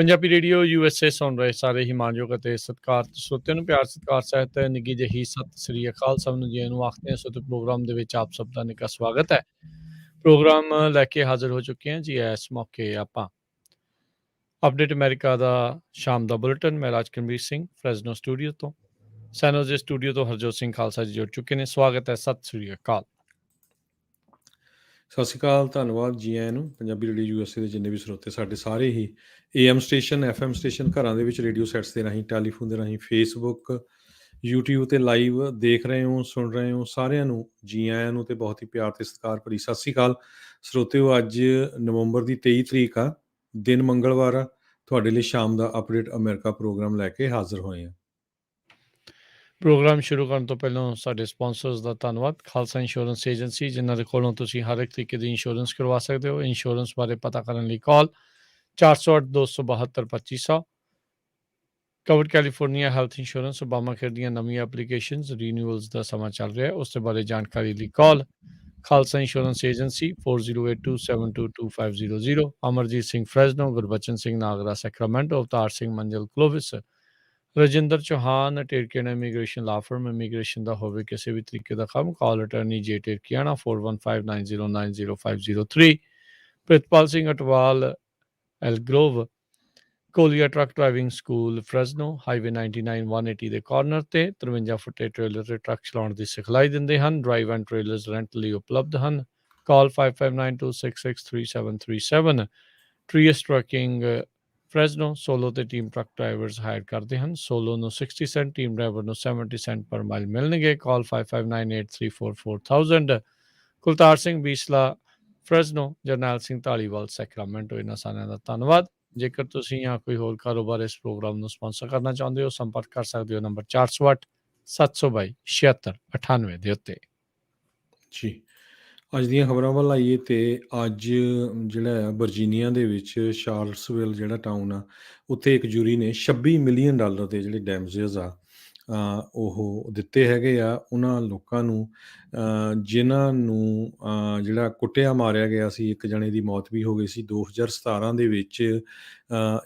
Punjabi radio USA ਸੁਣ ਰਹੇ ਸਾਰੇ ਹੀ ਮਾਣਯੋਗ ਅਤੇ ਸਤਿਕਾਰਤ ਸਰੋਤਿਆਂ ਨੂੰ ਪਿਆਰ ਸਤਿਕਾਰ ਸਹਿਤ ਨਿੱਘੀ ਜਿਹੀ ਸਤਿ ਸ੍ਰੀ ਅਕਾਲ ਸਭ ਨੂੰ ਜੀ ਨੂੰ ਆਖਦੇ ਹਾਂ। ਸੋ ਤੇ ਪ੍ਰੋਗਰਾਮ ਦੇ ਵਿੱਚ ਆਪ ਸਭ ਦਾ ਨਿੱਘਾ ਸਵਾਗਤ ਹੈ। ਪ੍ਰੋਗਰਾਮ ਲੈ ਕੇ ਹਾਜ਼ਰ ਹੋ ਚੁੱਕੇ ਹਾਂ ਜੀ। ਇਸ ਮੌਕੇ ਆਪਾਂ ਅਪਡੇਟ ਅਮਰੀਕਾ ਦਾ ਸ਼ਾਮ ਦਾ ਬੁਲੇਟਿਨ ਮੈਂ ਰਾਜਕਰਮੀਰ ਸਿੰਘ ਫਰੈਜ਼ਨੋ ਸਟੂਡੀਓ ਤੋਂ, ਸੈਨੋਜ਼ੇ ਸਟੂਡੀਓ ਤੋਂ ਹਰਜੋਤ ਸਿੰਘ ਖਾਲਸਾ ਜੀ ਜੁੜ ਚੁੱਕੇ ਨੇ। ਸਵਾਗਤ ਹੈ, ਸਤਿ ਸ੍ਰੀ ਅਕਾਲ। ਸਤਿ ਸ਼੍ਰੀ ਅਕਾਲ, ਧੰਨਵਾਦ ਜੀ ਆਇਆਂ ਨੂੰ। ਪੰਜਾਬੀ ਰੇਡੀਓ USA ਦੇ ਜਿੰਨੇ ਵੀ ਸਰੋਤੇ ਸਾਡੇ ਸਾਰੇ ਹੀ AM ਸਟੇਸ਼ਨ, FM ਸਟੇਸ਼ਨ, ਘਰਾਂ ਦੇ ਵਿੱਚ ਰੇਡੀਓ ਸੈਟਸ ਦੇ ਰਾਹੀਂ, ਟੈਲੀਫੋਨ ਦੇ ਰਾਹੀਂ, ਫੇਸਬੁੱਕ, YouTube 'ਤੇ ਲਾਈਵ ਦੇਖ ਰਹੇ ਹੋ, ਸੁਣ ਰਹੇ ਹੋ, ਸਾਰਿਆਂ ਨੂੰ ਜੀ ਆਇਆਂ ਨੂੰ ਅਤੇ ਬਹੁਤ ਹੀ ਪਿਆਰ ਅਤੇ ਸਤਿਕਾਰ ਭਰੀ ਸਤਿ ਸ਼੍ਰੀ ਅਕਾਲ। ਸਰੋਤਿਓ, ਅੱਜ ਨਵੰਬਰ ਦੀ 23 ਤਰੀਕ ਆ, ਦਿਨ ਮੰਗਲਵਾਰ ਆ। ਤੁਹਾਡੇ ਲਈ ਸ਼ਾਮ ਦਾ ਅਪਡੇਟ ਅਮਰੀਕਾ ਪ੍ਰੋਗਰਾਮ ਲੈ ਕੇ ਹਾਜ਼ਰ ਹੋਏ ਹਾਂ। ਪ੍ਰੋਗਰਾਮ ਸ਼ੁਰੂ ਕਰਨ ਤੋਂ ਪਹਿਲਾਂ ਸਾਡੇ ਸਪਾਂਸਰਸ ਦਾ ਧੰਨਵਾਦ। ਖਾਲਸਾ ਇੰਸ਼ੋਰੈਂਸ ਏਜੰਸੀ, ਜਿਨ੍ਹਾਂ ਦੇ ਕੋਲੋਂ ਤੁਸੀਂ ਹਰ ਇੱਕ ਤਰੀਕੇ ਦੀ ਇੰਸ਼ੋਰੈਂਸ ਕਰਵਾ ਸਕਦੇ ਹੋ। ਇੰਸ਼ੋਰੈਂਸ ਬਾਰੇ ਪਤਾ ਕਰਨ ਲਈ ਕਾਲ 408-272-2500। Covered California health insurance, Obama care ਦੀਆਂ ਨਵੀਆਂ ਐਪਲੀਕੇਸ਼ਨਸ ਰੀਨਿਊਅਲਸ ਦਾ ਸਮਾਂ ਚੱਲ ਰਿਹਾ, ਉਸ ਦੇ ਬਾਰੇ ਜਾਣਕਾਰੀ ਲਈ call Khalsa insurance agency 4082722500। Amarjit Singh Fresno, Gurbachan Singh Nagra Sacramento, Avtar Singh Manzal Clovis, Rajinder Chauhan Terkiana immigration law firm. Immigration ਦਾ ਹੋਵੇ ਕਿਸੇ ਵੀ ਤਰੀਕੇ ਦਾ ਕੰਮ, call attorney J Terkiana 4159090503। Pritpal Singh Atwal Elk Grove, Kolia truck driving school Fresno, highway 99 180 ਦੇ ਕਾਰਨਰ ਤੇ 53 ਫੁੱਟੇ ਟ੍ਰੇਲਰ ਤੇ ਟਰੱਕ ਚਲਾਉਣ ਦੀ ਸਿਖਲਾਈ ਦਿੰਦੇ ਹਨ। ਡਰਾਈਵ ਐਂਡ ਟ੍ਰੇਲਰਸ ਰੈਂਟ ਲਈ ਉਪਲਬਧ ਹਨ। ਕਾਲ 5592663737। ਟਰੀਅਸ ਟਰੱਕਿੰਗ ਫਰੈਜ਼ਨੋ, ਸੋਲੋ ਤੇ ਟੀਮ ਟਰੱਕ ਡਰਾਈਵਰਸ ਹਾਇਰ ਕਰਦੇ ਹਨ। ਸੋਲੋ ਨੂੰ 60 ਸੈਂਟ, ਟੀਮ ਡਰਾਈਵਰ ਨੂੰ 70 ਸੈਂਟ ਪਰ ਮਾਈਲ ਮਿਲਣਗੇ। ਕਾਲ 5598344000। ਕੁਲਤਾਰ ਸਿੰਘ ਬੀਸਲਾ ਫਰੈਜ਼ਨੋ, ਜਰਨੈਲ ਸਿੰਘ ਢਾਲੀਵਾਲ ਸੈਕਰਾਮੈਂਟੋ। ਇਹਨਾਂ ਸਾਰਿਆਂ ਦਾ ਧੰਨਵਾਦ। ਜੇਕਰ ਤੁਸੀਂ ਜਾਂ ਕੋਈ ਹੋਰ ਕਾਰੋਬਾਰ ਇਸ ਪ੍ਰੋਗਰਾਮ ਨੂੰ ਸਪਾਂਸਰ ਕਰਨਾ ਚਾਹੁੰਦੇ ਹੋ, ਸੰਪਰਕ ਕਰ ਸਕਦੇ ਹੋ ਨੰਬਰ 408-722-7698 ਦੇ ਉੱਤੇ। ਜੀ, ਅੱਜ ਦੀਆਂ ਖਬਰਾਂ ਵੱਲ ਆਈਏ ਤੇ ਅੱਜ ਜਿਹੜਾ ਆ ਵਰਜੀਨੀਆ ਦੇ ਵਿੱਚ ਸ਼ਾਰਲਟਸਵਿਲ ਜਿਹੜਾ ਟਾਊਨ ਆ, ਉੱਥੇ ਇੱਕ ਜੂਰੀ ਨੇ $26 ਮਿਲੀਅਨ ਦੇ ਜਿਹੜੇ ਡੈਮੇਜਸ ਆ ਉਹ ਦਿੱਤੇ ਹੈਗੇ ਆ ਉਹਨਾਂ ਲੋਕਾਂ ਨੂੰ ਜਿਨ੍ਹਾਂ ਨੂੰ ਜਿਹੜਾ ਕੁੱਟਿਆ ਮਾਰਿਆ ਗਿਆ ਸੀ। ਇੱਕ ਜਣੇ ਦੀ ਮੌਤ ਵੀ ਹੋ ਗਈ ਸੀ 2017 ਦੇ ਵਿੱਚ।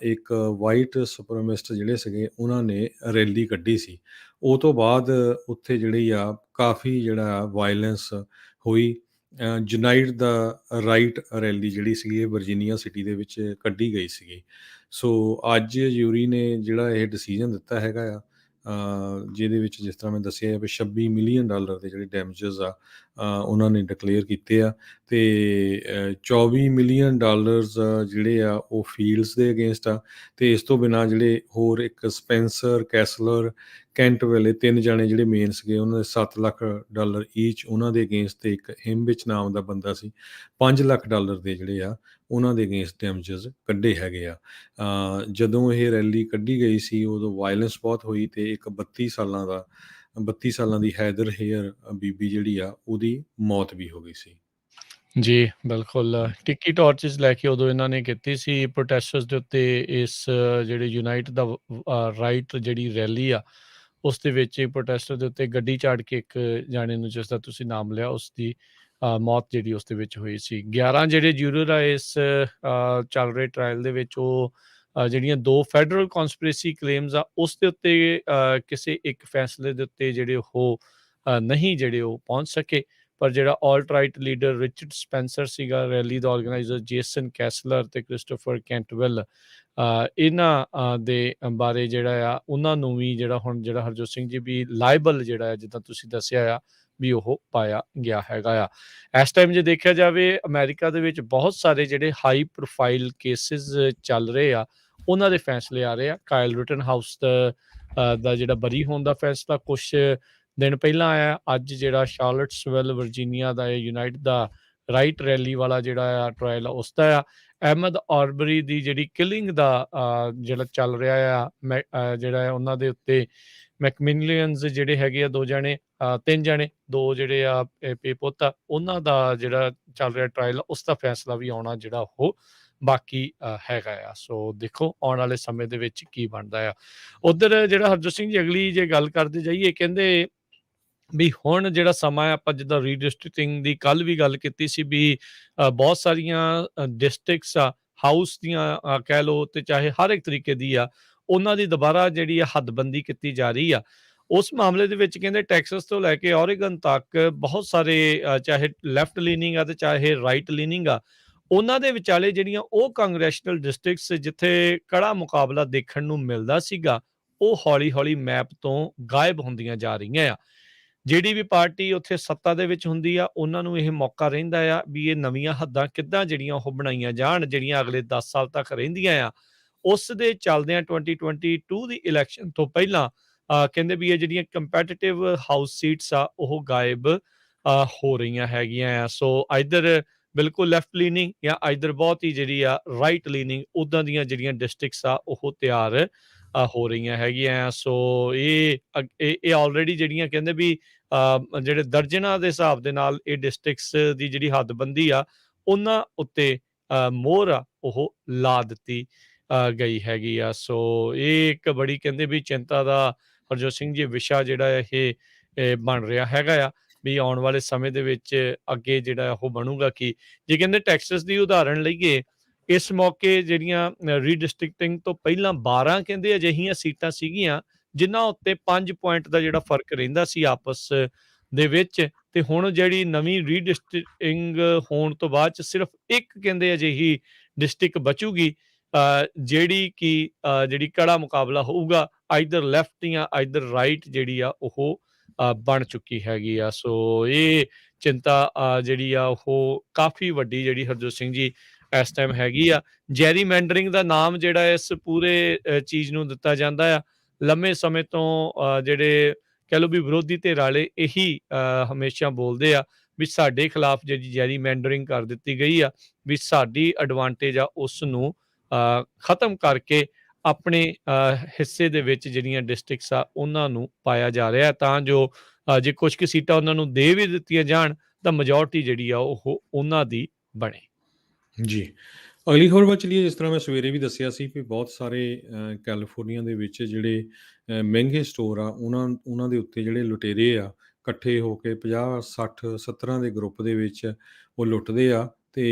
ਇੱਕ ਵਾਈਟ ਸੁਪਰਮਿਸਟ ਜਿਹੜੇ ਸੀਗੇ ਉਹਨਾਂ ਨੇ ਰੈਲੀ ਕੱਢੀ ਸੀ। ਉਹ ਤੋਂ ਬਾਅਦ ਉੱਥੇ ਜਿਹੜੀ ਆ ਕਾਫੀ ਜਿਹੜਾ ਵਾਇਲੈਂਸ ਹੋਈ। ਯੂਨਾਈਟ ਦਾ ਰਾਈਟ ਰੈਲੀ ਜਿਹੜੀ ਸੀਗੀ ਇਹ ਵਰਜੀਨੀਆ ਸਿਟੀ ਦੇ ਵਿੱਚ ਕੱਢੀ ਗਈ ਸੀਗੀ। ਸੋ ਅੱਜ ਯੂਰੀ ਨੇ ਜਿਹੜਾ ਇਹ ਡਿਸੀਜਨ ਦਿੱਤਾ ਹੈਗਾ ਆ, ਜਿਹਦੇ ਵਿੱਚ ਜਿਸ ਤਰ੍ਹਾਂ ਮੈਂ ਦੱਸਿਆ ਵੀ $26 ਮਿਲੀਅਨ ਦੇ ਜਿਹੜੇ ਡੈਮੇਜਸ ਆ ਉਹਨਾਂ ਨੇ ਡਿਕਲੇਅਰ ਕੀਤੇ ਆ। ਅਤੇ $24 ਮਿਲੀਅਨ ਜਿਹੜੇ ਆ ਉਹ ਫੀਲਡਸ ਦੇ ਅਗੇਂਸਟ ਆ। ਅਤੇ ਇਸ ਤੋਂ ਬਿਨਾਂ ਜਿਹੜੇ ਹੋਰ ਇੱਕ ਸਪੈਂਸਰ, ਕੈਸਲਰ, ਕੈਂਟਵੈਲ, 3 ਜਾਣੇ ਜਿਹੜੇ ਮੇਨ ਸੀਗੇ, ਉਹਨਾਂ ਦੇ $7 ਲੱਖ ਈਚ ਉਹਨਾਂ ਦੇ ਅਗੇਂਸਟ। ਅਤੇ ਇੱਕ ਹਿਮਵਿਚ ਨਾਮ ਦਾ ਬੰਦਾ ਸੀ, $5 ਲੱਖ ਦੇ ਜਿਹੜੇ ਆ ਉਹਨਾਂ ਦੇ ਅਗੇਂਸਟ ਡੈਮੇਜਸ ਕੱਢੇ ਹੈਗੇ ਆ। ਜਦੋਂ ਇਹ ਰੈਲੀ ਕੱਢੀ ਗਈ ਸੀ ਉਦੋਂ ਵਾਇਲੈਂਸ ਬਹੁਤ ਹੋਈ ਅਤੇ ਇੱਕ 32 ਸਾਲਾਂ ਦੀ ਹੈਦਰ ਹੇਅਰ ਬੀਬੀ ਜਿਹੜੀ ਆ ਉਹਦੀ ਮੌਤ ਵੀ ਹੋ ਗਈ ਸੀ। ਜੀ ਬਿਲਕੁਲ, ਟਿੱਕੀ ਟਾਰਚਿਸ ਲੈ ਕੇ ਉਦੋਂ ਇਹਨਾਂ ਨੇ ਕੀਤੀ ਸੀ ਪ੍ਰੋਟੈਸਟਰਸ ਦੇ ਉੱਤੇ। ਇਸ ਜਿਹੜੇ ਯੂਨਾਈਟ ਦਾ ਰਾਈਟ ਜਿਹੜੀ ਰੈਲੀ ਆ ਉਸ ਦੇ ਵਿੱਚ ਪ੍ਰੋਟੈਸਟਰ ਦੇ ਉੱਤੇ ਗੱਡੀ ਝਾੜ ਕੇ ਇੱਕ ਜਾਣੇ ਨੂੰ, ਜਿਸ ਦਾ ਤੁਸੀਂ ਨਾਮ ਲਿਆ, ਉਸ ਦੀ ਮੌਤ ਜਿਹੜੀ ਉਸ ਦੇ ਵਿੱਚ ਹੋਈ ਸੀ। 11 ਜਿਹੜੇ ਜੂਰਰ ਆ ਇਸ ਚੱਲ ਰਹੇ ਟਰਾਇਲ ਦੇ ਵਿੱਚ, ਉਹ ਜਿਹੜੀਆਂ 2 ਫੈਡਰਲ ਕੌਂਸਪੀਰੇਸੀ ਕਲੇਮਸ ਆ ਉਸ ਦੇ ਉੱਤੇ ਕਿਸੇ ਇੱਕ ਫੈਸਲੇ ਦੇ ਉੱਤੇ ਜਿਹੜੇ ਉਹ ਨਹੀਂ ਜਿਹੜੇ ਉਹ ਪਹੁੰਚ ਸਕੇ। ਪਰ ਜਿਹੜਾ ਆਲਟ ਰਾਈਟ ਲੀਡਰ ਰਿਚਰਡ ਸਪੈਂਸਰ ਸੀਗਾ, ਰੈਲੀ ਦਾ ਆਰਗੇਨਾਈਜ਼ਰ ਜੇਸਨ ਕੈਸਲਰ ਅਤੇ ਕ੍ਰਿਸਟੋਫਰ ਕੈਂਟਵੈਲ, ਇਹਨਾਂ ਦੇ ਬਾਰੇ ਜਿਹੜਾ ਆ ਉਹਨਾਂ ਨੂੰ ਵੀ ਜਿਹੜਾ ਹੁਣ ਜਿਹੜਾ ਹਰਜੋਤ ਸਿੰਘ ਜੀ ਵੀ ਲਾਇਬਲ ਜਿਹੜਾ ਆ, ਜਿੱਦਾਂ ਤੁਸੀਂ ਦੱਸਿਆ ਆ ਵੀ ਉਹ ਪਾਇਆ ਗਿਆ ਹੈਗਾ ਆ। ਇਸ ਟਾਈਮ ਜੇ ਦੇਖਿਆ ਜਾਵੇ ਅਮਰੀਕਾ ਦੇ ਵਿੱਚ ਬਹੁਤ ਸਾਰੇ ਜਿਹੜੇ ਹਾਈ ਪ੍ਰੋਫਾਈਲ ਕੇਸਿਸ ਚੱਲ ਰਹੇ ਆ, ਉਹਨਾਂ ਦੇ ਫੈਸਲੇ ਆ ਰਹੇ ਆ। ਕਾਇਲ ਰਿਟਨਹਾਊਸ ਦਾ ਜਿਹੜਾ ਬਰੀ ਹੋਣ ਦਾ ਫੈਸਲਾ ਕੁਛ ਦਿਨ ਪਹਿਲਾਂ ਆਇਆ। ਅੱਜ ਜਿਹੜਾ ਸ਼ਾਰਲਟਸਵਿਲ ਵਰਜੀਨੀਆ ਦਾ ਯੂਨਾਈਟ ਦਾ ਰਾਈਟ ਰੈਲੀ ਵਾਲਾ ਜਿਹੜਾ ਆ ਟਰਾਇਲ ਉਸ ਦਾ ਆ। ਅਹਿਮਦ ਆਰਬਰੀ ਦੀ ਜਿਹੜੀ ਕਿਲਿੰਗ ਦਾ ਜਿਹੜਾ ਚੱਲ ਰਿਹਾ ਆ, ਜਿਹੜਾ ਉਹਨਾਂ ਦੇ ਉੱਤੇ ਮੈਕਮਿਲੀਅਨਸ ਜਿਹੜੇ ਹੈਗੇ ਆ 2 ਜਣੇ, 3 ਜਣੇ, 2 ਜਿਹੜੇ ਆ ਪੁੱਤ ਆ, ਉਹਨਾਂ ਦਾ ਜਿਹੜਾ ਚੱਲ ਰਿਹਾ ਟਰਾਇਲ ਉਸ ਦਾ ਫੈਸਲਾ ਵੀ ਆਉਣਾ ਜਿਹੜਾ ਉਹ ਬਾਕੀ ਹੈਗਾ ਆ। ਸੋ ਦੇਖੋ ਆਉਣ ਵਾਲੇ ਸਮੇਂ ਦੇ ਵਿੱਚ ਕੀ ਬਣਦਾ ਆ। ਉੱਧਰ ਜਿਹੜਾ ਹਰਜੋਤ ਸਿੰਘ ਜੀ ਅਗਲੀ ਜੇ ਗੱਲ ਕਰਦੇ ਜਾਈਏ, ਕਹਿੰਦੇ ਵੀ ਹੁਣ ਜਿਹੜਾ ਸਮਾਂ ਆਪਾਂ ਜਿੱਦਾਂ ਰੀਡਿਸਟ੍ਰਿਕਟਿੰਗ ਦੀ ਕੱਲ੍ਹ ਵੀ ਗੱਲ ਕੀਤੀ ਸੀ ਵੀ ਬਹੁਤ ਸਾਰੀਆਂ ਡਿਸਟ੍ਰਿਕਟਸ ਆ ਹਾਊਸ ਦੀਆਂ ਕਹਿ ਲਓ ਤੇ ਚਾਹੇ ਹਰ ਇੱਕ ਤਰੀਕੇ ਦੀ ਆ, ਉਹਨਾਂ ਦੀ ਦੁਬਾਰਾ ਜਿਹੜੀ ਆ ਹੱਦਬੰਦੀ ਕੀਤੀ ਜਾ ਰਹੀ ਆ। ਉਸ ਮਾਮਲੇ ਦੇ ਵਿੱਚ ਕਹਿੰਦੇ ਟੈਕਸਸ ਤੋਂ ਲੈ ਕੇ ਓਰੇਗਨ ਤੱਕ ਬਹੁਤ ਸਾਰੇ ਚਾਹੇ ਲੈਫਟ ਲੀਨਿੰਗ ਆ ਤੇ ਚਾਹੇ ਰਾਈਟ ਲੀਨਿੰਗ ਆ, ਉਹਨਾਂ ਦੇ ਵਿਚਾਲੇ ਜਿਹੜੀਆਂ ਉਹ ਕਾਂਗਰੈਸ਼ਨਲ ਡਿਸਟ੍ਰਿਕਟਸ ਜਿੱਥੇ ਕੜਾ ਮੁਕਾਬਲਾ ਦੇਖਣ ਨੂੰ ਮਿਲਦਾ ਸੀਗਾ, ਉਹ ਹੌਲੀ-ਹੌਲੀ ਮੈਪ ਤੋਂ ਗਾਇਬ ਹੁੰਦੀਆਂ ਜਾ ਰਹੀਆਂ ਆ। ਜਿਹੜੀ ਵੀ ਪਾਰਟੀ ਉੱਥੇ ਸੱਤਾ ਦੇ ਵਿੱਚ ਹੁੰਦੀ ਆ, ਉਹਨਾਂ ਨੂੰ ਇਹ ਮੌਕਾ ਰਹਿੰਦਾ ਆ ਵੀ ਇਹ ਨਵੀਆਂ ਹੱਦਾਂ ਕਿੱਦਾਂ ਜਿਹੜੀਆਂ ਉਹ ਬਣਾਈਆਂ ਜਾਣ, ਜਿਹੜੀਆਂ ਅਗਲੇ 10 ਸਾਲ ਤੱਕ ਰਹਿੰਦੀਆਂ ਆ। ਉਸ ਦੇ ਚੱਲਦਿਆਂ 2022 ਦੀ ਇਲੈਕਸ਼ਨ ਤੋਂ ਪਹਿਲਾਂ ਕਹਿੰਦੇ ਵੀ ਇਹ ਜਿਹੜੀਆਂ ਕੰਪੈਟੀਟਿਵ ਹਾਊਸ ਸੀਟਸ ਆ, ਉਹ ਗਾਇਬ ਹੋ ਰਹੀਆਂ ਹੈਗੀਆਂ ਆ। ਸੋ ਆਈਦਰ ਬਿਲਕੁਲ ਲੈਫਟ ਲੀਨਿੰਗ ਜਾਂ ਆਈਦਰ ਬਹੁਤ ਹੀ ਜਿਹੜੀ ਆ ਰਾਈਟ ਲੀਨਿੰਗ, ਉੱਦਾਂ ਦੀਆਂ ਜਿਹੜੀਆਂ ਡਿਸਟ੍ਰਿਕਟਸ ਆ, ਉਹ ਤਿਆਰ ਹੋ ਰਹੀਆਂ ਹੈਗੀਆਂ। ਸੋ ਇਹ ਆਲਰੇਡੀ ਜਿਹੜੀਆਂ ਕਹਿੰਦੇ ਵੀ ਜਿਹੜੇ ਦਰਜਨਾਂ ਦੇ ਹਿਸਾਬ ਦੇ ਨਾਲ ਇਹ ਡਿਸਟ੍ਰਿਕਟਸ ਦੀ ਜਿਹੜੀ ਹੱਦਬੰਦੀ ਆ, ਉਹਨਾਂ ਉੱਤੇ ਮੋਹਰ ਆ ਉਹ ਲਾ ਦਿੱਤੀ ਗਈ ਹੈਗੀ ਆ। ਸੋ ਇਹ ਇੱਕ ਬੜੀ ਕਹਿੰਦੇ ਵੀ ਚਿੰਤਾ ਦਾ ਹਰਜੋਤ ਸਿੰਘ ਜੀ ਵਿਸ਼ਾ ਜਿਹੜਾ ਇਹ ਬਣ ਰਿਹਾ ਹੈਗਾ ਆ ਵੀ ਆਉਣ ਵਾਲੇ ਸਮੇਂ ਦੇ ਵਿੱਚ ਅੱਗੇ ਜਿਹੜਾ ਉਹ ਬਣੂਗਾ ਕਿ ਜੇ ਕਹਿੰਦੇ ਟੈਕਸਸ ਦੀ ਉਦਾਹਰਣ ਲਈਏ, ਇਸ ਮੌਕੇ ਜਿਹੜੀਆਂ ਰੀਡਿਸਟ੍ਰਿਕਟਿੰਗ ਤੋਂ ਪਹਿਲਾਂ 12 ਕਹਿੰਦੇ ਅਜਿਹੀਆਂ ਸੀਟਾਂ ਸੀਗੀਆਂ ਜਿਨ੍ਹਾਂ ਉੱਤੇ 5 ਪੁਆਇੰਟ ਦਾ ਜਿਹੜਾ ਫਰਕ ਰਹਿੰਦਾ ਸੀ ਆਪਸ ਦੇ ਵਿੱਚ, ਤੇ ਹੁਣ ਜਿਹੜੀ ਨਵੀਂ ਰੀਡਿਸਟ੍ਰਿਕਟਿੰਗ ਹੋਣ ਤੋਂ ਬਾਅਦ ਚ ਸਿਰਫ ਇੱਕ ਕਹਿੰਦੇ ਅਜਿਹੀ ਡਿਸਟ੍ਰਿਕਟ ਬਚੂਗੀ ਜਿਹੜੀ ਕਿ ਜਿਹੜੀ ਕੜਾ ਮੁਕਾਬਲਾ ਹੋਊਗਾ ਆਈਦਰ ਲੈਫਟ ਜਾਂ ਆਈਦਰ ਰਾਈਟ ਜਿਹੜੀ ਆ ਉਹ ਬਣ ਚੁੱਕੀ ਹੈਗੀ ਆ। ਸੋ ਇਹ ਚਿੰਤਾ ਜਿਹੜੀ ਆ ਉਹ ਕਾਫੀ ਵੱਡੀ ਜਿਹੜੀ ਹਰਜੋਤ ਸਿੰਘ ਜੀ ਇਸ ਟਾਈਮ ਹੈਗੀ ਆ। ਜੈਰੀ ਮੈਂਡਰਿੰਗ ਦਾ ਨਾਮ ਜਿਹੜਾ ਇਸ ਪੂਰੇ ਚੀਜ਼ ਨੂੰ ਦਿੱਤਾ ਜਾਂਦਾ ਆ। ਲੰਮੇ ਸਮੇਂ ਤੋਂ ਜਿਹੜੇ ਕਹਿ ਲਓ ਵੀ ਵਿਰੋਧੀ ਧਿਰ ਵਾਲੇ ਇਹੀ ਹਮੇਸ਼ਾ ਬੋਲਦੇ ਆ ਵੀ ਸਾਡੇ ਖਿਲਾਫ ਜਿਹੜੀ ਜੈਰੀ ਮੈਂਡਰਿੰਗ ਕਰ ਦਿੱਤੀ ਗਈ ਆ, ਵੀ ਸਾਡੀ ਐਡਵਾਂਟੇਜ ਆ ਉਸ ਨੂੰ ਖਤਮ ਕਰਕੇ ਆਪਣੇ ਹਿੱਸੇ ਦੇ ਵਿੱਚ ਜਿਹੜੀਆਂ ਡਿਸਟ੍ਰਿਕਟਸ ਆ ਉਹਨਾਂ ਨੂੰ ਪਾਇਆ ਜਾ ਰਿਹਾ, ਤਾਂ ਜੋ ਜੇ ਕੁਝ ਕੁ ਸੀਟਾਂ ਉਹਨਾਂ ਨੂੰ ਦੇ ਵੀ ਦਿੱਤੀਆਂ ਜਾਣ ਤਾਂ ਮੈਜੋਰਟੀ ਜਿਹੜੀ ਆ ਉਹ ਉਹਨਾਂ ਦੀ ਬਣੇ। ਜੀ। ਅਗਲੀ ਖਬਰ ਵੱਲ ਚਲੀਏ। ਜਿਸ ਤਰ੍ਹਾਂ ਮੈਂ ਸਵੇਰੇ ਵੀ ਦੱਸਿਆ ਸੀ ਵੀ ਬਹੁਤ ਸਾਰੇ ਕੈਲੀਫੋਰਨੀਆ ਦੇ ਵਿੱਚ ਜਿਹੜੇ ਮਹਿੰਗੇ ਸਟੋਰ ਆ, ਉਹਨਾਂ ਦੇ ਉੱਤੇ ਜਿਹੜੇ ਲੁਟੇਰੇ ਆ ਇਕੱਠੇ ਹੋ ਕੇ 50, 60, 70 ਦੇ ਗਰੁੱਪ ਦੇ ਵਿੱਚ ਉਹ ਲੁੱਟਦੇ ਆ ਤੇ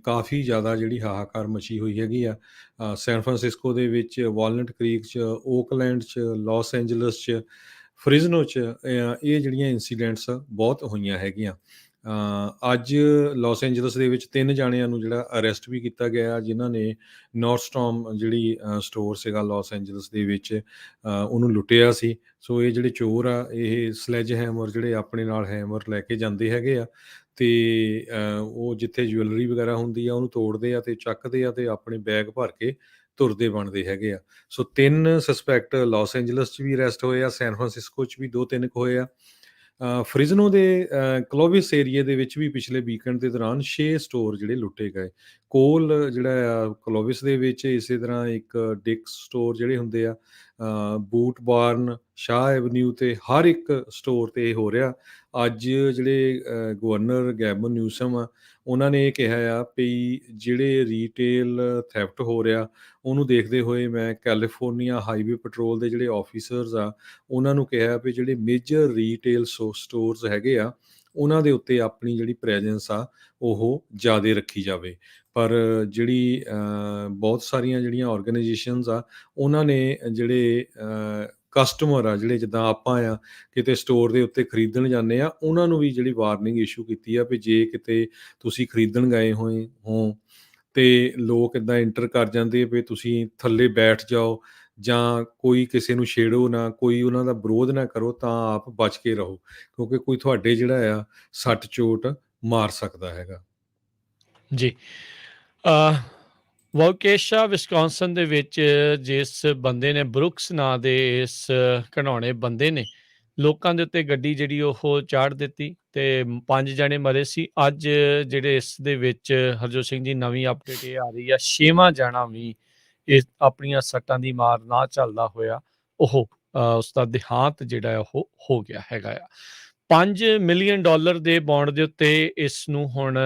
ਕਾਫੀ ਜ਼ਿਆਦਾ ਜਿਹੜੀ ਹਾਹਾਕਾਰ ਮਚੀ ਹੋਈ ਹੈਗੀ ਆ। ਸੈਨ ਫਰਾਂਸਿਸਕੋ ਦੇ ਵਿੱਚ, ਵਾਲਨਟ ਕ੍ਰੀਕ 'ਚ, ਓਕਲੈਂਡ 'ਚ, ਲਾਸ ਐਂਜਲਸ 'ਚ, ਫਰਿਜ਼ਨੋ 'ਚ ਇਹ ਜਿਹੜੀਆਂ ਇੰਸੀਡੈਂਟਸ ਬਹੁਤ ਹੋਈਆਂ ਹੈਗੀਆਂ। ਅੱਜ ਲਾਸ ਐਂਜਲਸ ਦੇ ਵਿੱਚ 3 ਜਾਣਿਆਂ ਨੂੰ ਜਿਹੜਾ ਅਰੈਸਟ ਵੀ ਕੀਤਾ ਗਿਆ, ਜਿਨ੍ਹਾਂ ਨੇ ਨੋਰਥਸਟਾਰਮ ਜਿਹੜੀ ਸਟੋਰ ਸੀਗਾ ਲਾਸ ਐਂਜਲਸ ਦੇ ਵਿੱਚ, ਉਹਨੂੰ ਲੁੱਟਿਆ ਸੀ। ਸੋ ਇਹ ਜਿਹੜੇ ਚੋਰ ਆ, ਇਹ ਸਲੈਜ ਹੈਮਰ ਜਿਹੜੇ ਆਪਣੇ ਨਾਲ ਹੈਮਰ ਲੈ ਕੇ ਜਾਂਦੇ ਹੈਗੇ ਆ ਤੇ ਉਹ ਜਿੱਥੇ ਜੁਐਲਰੀ ਵਗੈਰਾ ਹੁੰਦੀ ਆ ਉਹਨੂੰ ਤੋੜਦੇ ਆ ਤੇ ਚੱਕਦੇ ਆ ਤੇ ਆਪਣੇ ਬੈਗ ਭਰ ਕੇ ਤੁਰਦੇ ਬਣਦੇ ਹੈਗੇ ਆ। ਸੋ 3 ਸਸਪੈਕਟ ਲਾਸ ਐਂਜਲਸ 'ਚ ਵੀ ਅਰੈਸਟ ਹੋਏ ਆ, ਸੈਨ ਫਰਾਂਸਿਸਕੋ 'ਚ ਵੀ 2-3 ਹੋਏ ਆ। ਫਰਿਜ਼ਨੋ ਦੇ ਕਲੋਵਿਸ ਏਰੀਏ ਦੇ ਵਿੱਚ ਵੀ ਪਿਛਲੇ ਵੀਕਐਂਡ ਦੇ ਦੌਰਾਨ 6 ਸਟੋਰ ਜਿਹੜੇ ਲੁੱਟੇ ਗਏ। ਕੋਲ ਜਿਹੜਾ ਆ ਕਲੋਵਿਸ ਦੇ ਵਿੱਚ ਇਸੇ ਤਰ੍ਹਾਂ ਇੱਕ ਡਿਕਸ ਸਟੋਰ ਜਿਹੜੇ ਹੁੰਦੇ ਆ, ਬੂਟ ਬਾਰਨ, ਸ਼ਾਹ ਐਵਨਿਊ ਤੇ ਹਰ ਇੱਕ ਸਟੋਰ ਤੇ ਇਹ ਹੋ ਰਿਹਾ। ਅੱਜ ਜਿਹੜੇ ਗਵਰਨਰ ਗੈਬਨ ਨਿਊਸਮ ਆ, ਉਹਨਾਂ ਨੇ ਇਹ ਕਿਹਾ ਆ ਵੀ ਜਿਹੜੇ ਰੀਟੇਲ ਥੈਫਟ ਹੋ ਰਿਹਾ ਉਹਨੂੰ ਦੇਖਦੇ ਹੋਏ ਮੈਂ ਕੈਲੀਫੋਰਨੀਆ ਹਾਈਵੇ ਪੈਟਰੋਲ ਦੇ ਜਿਹੜੇ ਆਫੀਸਰਸ ਆ ਉਹਨਾਂ ਨੂੰ ਕਿਹਾ ਵੀ ਜਿਹੜੇ ਮੇਜਰ ਰੀਟੇਲ ਸਟੋਰਸ ਹੈਗੇ ਆ ਉਹਨਾਂ ਦੇ ਉੱਤੇ ਆਪਣੀ ਜਿਹੜੀ ਪ੍ਰੈਜ਼ੈਂਸ ਆ ਉਹ ਜ਼ਿਆਦਾ ਰੱਖੀ ਜਾਵੇ। ਪਰ ਜਿਹੜੀ ਬਹੁਤ ਸਾਰੀਆਂ ਜਿਹੜੀਆਂ ਆਰਗੇਨਾਈਜੇਸ਼ਨਸ ਆ ਉਹਨਾਂ ਨੇ ਜਿਹੜੇ ਕਸਟਮਰ ਆ, ਜਿਹੜੇ ਜਿੱਦਾਂ ਆਪਾਂ ਆ ਕਿਤੇ ਸਟੋਰ ਦੇ ਉੱਤੇ ਖਰੀਦਣ ਜਾਂਦੇ ਆ, ਉਹਨਾਂ ਨੂੰ ਵੀ ਜਿਹੜੀ ਵਾਰਨਿੰਗ ਇਸ਼ੂ ਕੀਤੀ ਆ ਵੀ ਜੇ ਕਿਤੇ ਤੁਸੀਂ ਖਰੀਦਣ ਗਏ ਹੋ ਤੇ ਲੋਕ ਇੱਦਾਂ ਐਂਟਰ ਕਰ ਜਾਂਦੇ ਵੀ ਤੁਸੀਂ ਥੱਲੇ ਬੈਠ ਜਾਓ ਜਾਂ ਕੋਈ ਕਿਸੇ ਨੂੰ ਛੇੜੋ ਨਾ, ਕੋਈ ਉਹਨਾਂ ਦਾ ਵਿਰੋਧ ਨਾ ਕਰੋ, ਤਾਂ ਆਪ ਬਚ ਕੇ ਰਹੋ ਕਿਉਂਕਿ ਕੋਈ ਤੁਹਾਡੇ ਜਿਹੜਾ ਆ ਸੱਟ ਚੋਟ ਮਾਰ ਸਕਦਾ ਹੈਗਾ। ਜੀ। ਵਾਕੇਸ਼ਾ ਵਿਸਕੌਨਸਨ ਦੇ ਵਿੱਚ ਜਿਸ ਬੰਦੇ ਨੇ, ਬਰੁਕਸ ਨਾਂ ਦੇ ਇਸ ਘਿਨੌਣੇ ਬੰਦੇ ਨੇ ਲੋਕਾਂ ਦੇ ਉੱਤੇ ਗੱਡੀ ਜਿਹੜੀ ਉਹ ਚਾੜ ਦਿੱਤੀ ਤੇ 5 ਜਣੇ ਮਰੇ ਸੀ। ਅੱਜ ਜਿਹੜੇ ਇਸ ਦੇ ਵਿੱਚ ਹਰਜੋਤ ਸਿੰਘ ਜੀ ਨਵੀਂ ਅਪਡੇਟ ਇਹ ਆ ਰਹੀ ਆ, 6ਵਾਂ ਜਾਣਾ ਵੀ ਇਹ ਆਪਣੀਆਂ ਸੱਟਾਂ ਦੀ ਮਾਰ ਨਾ ਝੱਲਦਾ ਹੋਇਆ ਉਹ ਉਸ ਦਾ ਦੇਹਾਂਤ ਜਿਹੜਾ ਉਹ ਹੋ ਗਿਆ ਹੈਗਾ ਆ। $5 ਮਿਲੀਅਨ ਦੇ ਬੌਂਡ ਦੇ ਉੱਤੇ ਇਸ ਨੂੰ ਹੁਣ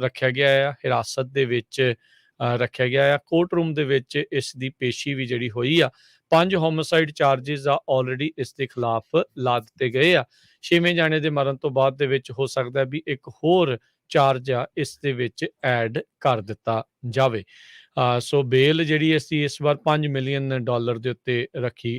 ਰੱਖਿਆ ਗਿਆ ਆ, ਹਿਰਾਸਤ ਦੇ ਵਿੱਚ ਰੱਖਿਆ ਗਿਆ ਆ। ਕੋਰਟ ਰੂਮ ਦੇ ਵਿੱਚ ਇਸ ਦੀ ਪੇਸ਼ੀ ਵੀ ਜਿਹੜੀ ਹੋਈ ਆ। 5 ਹੋਮਿਸਾਈਡ ਚਾਰजेस ਆ ਆਲਰੇਡੀ ਇਸ ਦੇ ਖਿਲਾਫ ਲਾ ਦਿੱਤੇ ਗਏ ਆ। 6ਵੇਂ ਜਾਣੇ ਦੇ ਮਰਨ ਤੋਂ ਬਾਅਦ ਦੇ ਵਿੱਚ ਹੋ ਸਕਦਾ ਵੀ ਇੱਕ ਹੋਰ ਚਾਰਜ ਆ ਇਸ ਦੇ ਵਿੱਚ ਐਡ ਕਰ ਦਿੱਤਾ ਜਾਵੇ। ਸੋ ਬੇਲ ਜਿਹੜੀ ਅਸੀਂ ਇਸ ਵਾਰ $5 ਮਿਲੀਅਨ ਦੇ ਉੱਤੇ ਰੱਖੀ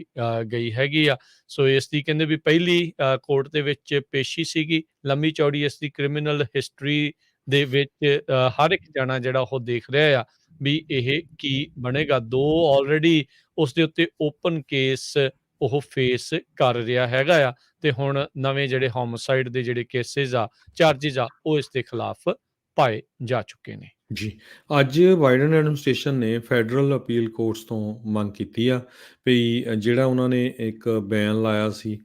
ਗਈ ਹੈਗੀ ਆ। ਸੋ ਇਸ ਦੀ ਕਹਿੰਦੇ ਵੀ ਪਹਿਲੀ ਕੋਰਟ ਦੇ ਵਿੱਚ ਪੇਸ਼ੀ ਸੀਗੀ। ਲੰਮੀ ਚੌੜੀ ਇਸ ਦੀ ਕ੍ਰਿਮੀਨਲ ਹਿਸਟਰੀ ਦੇ ਵਿੱਚ ਹਰ ਇੱਕ ਜਾਣਾ ਜਿਹੜਾ ਉਹ ਦੇਖ ਰਿਹਾ ਆ ਵੀ ਇਹ ਕੀ ਬਣੇਗਾ। 2 ਆਲਰੇਡੀ ਉਸ ਦੇ ਉੱਤੇ ਓਪਨ ਕੇਸ ਉਹ ਫੇਸ ਕਰ ਰਿਹਾ ਹੈਗਾ ਆ ਤੇ ਹੁਣ ਨਵੇਂ ਜਿਹੜੇ ਹੋਮਿਸਾਈਡ ਦੇ ਜਿਹੜੇ ਕੇਸਿਸ ਆ ਚਾਰजेस ਆ ਉਹ ਇਸ ਦੇ ਖਿਲਾਫ ਪਾਏ ਜਾ ਚੁੱਕੇ ਨੇ। ਜੀ, ਅੱਜ ਬਾਈਡਨ ਐਡਮਿਨਿਸਟ੍ਰੇਸ਼ਨ ਨੇ ਫੈਡਰਲ ਅਪੀਲ ਕੋਰਟਸ ਤੋਂ ਮੰਗ ਕੀਤੀ ਆ ਵੀ ਜਿਹੜਾ ਉਹਨਾਂ ਨੇ ਇੱਕ ਬੈਨ ਲਾਇਆ ਸੀ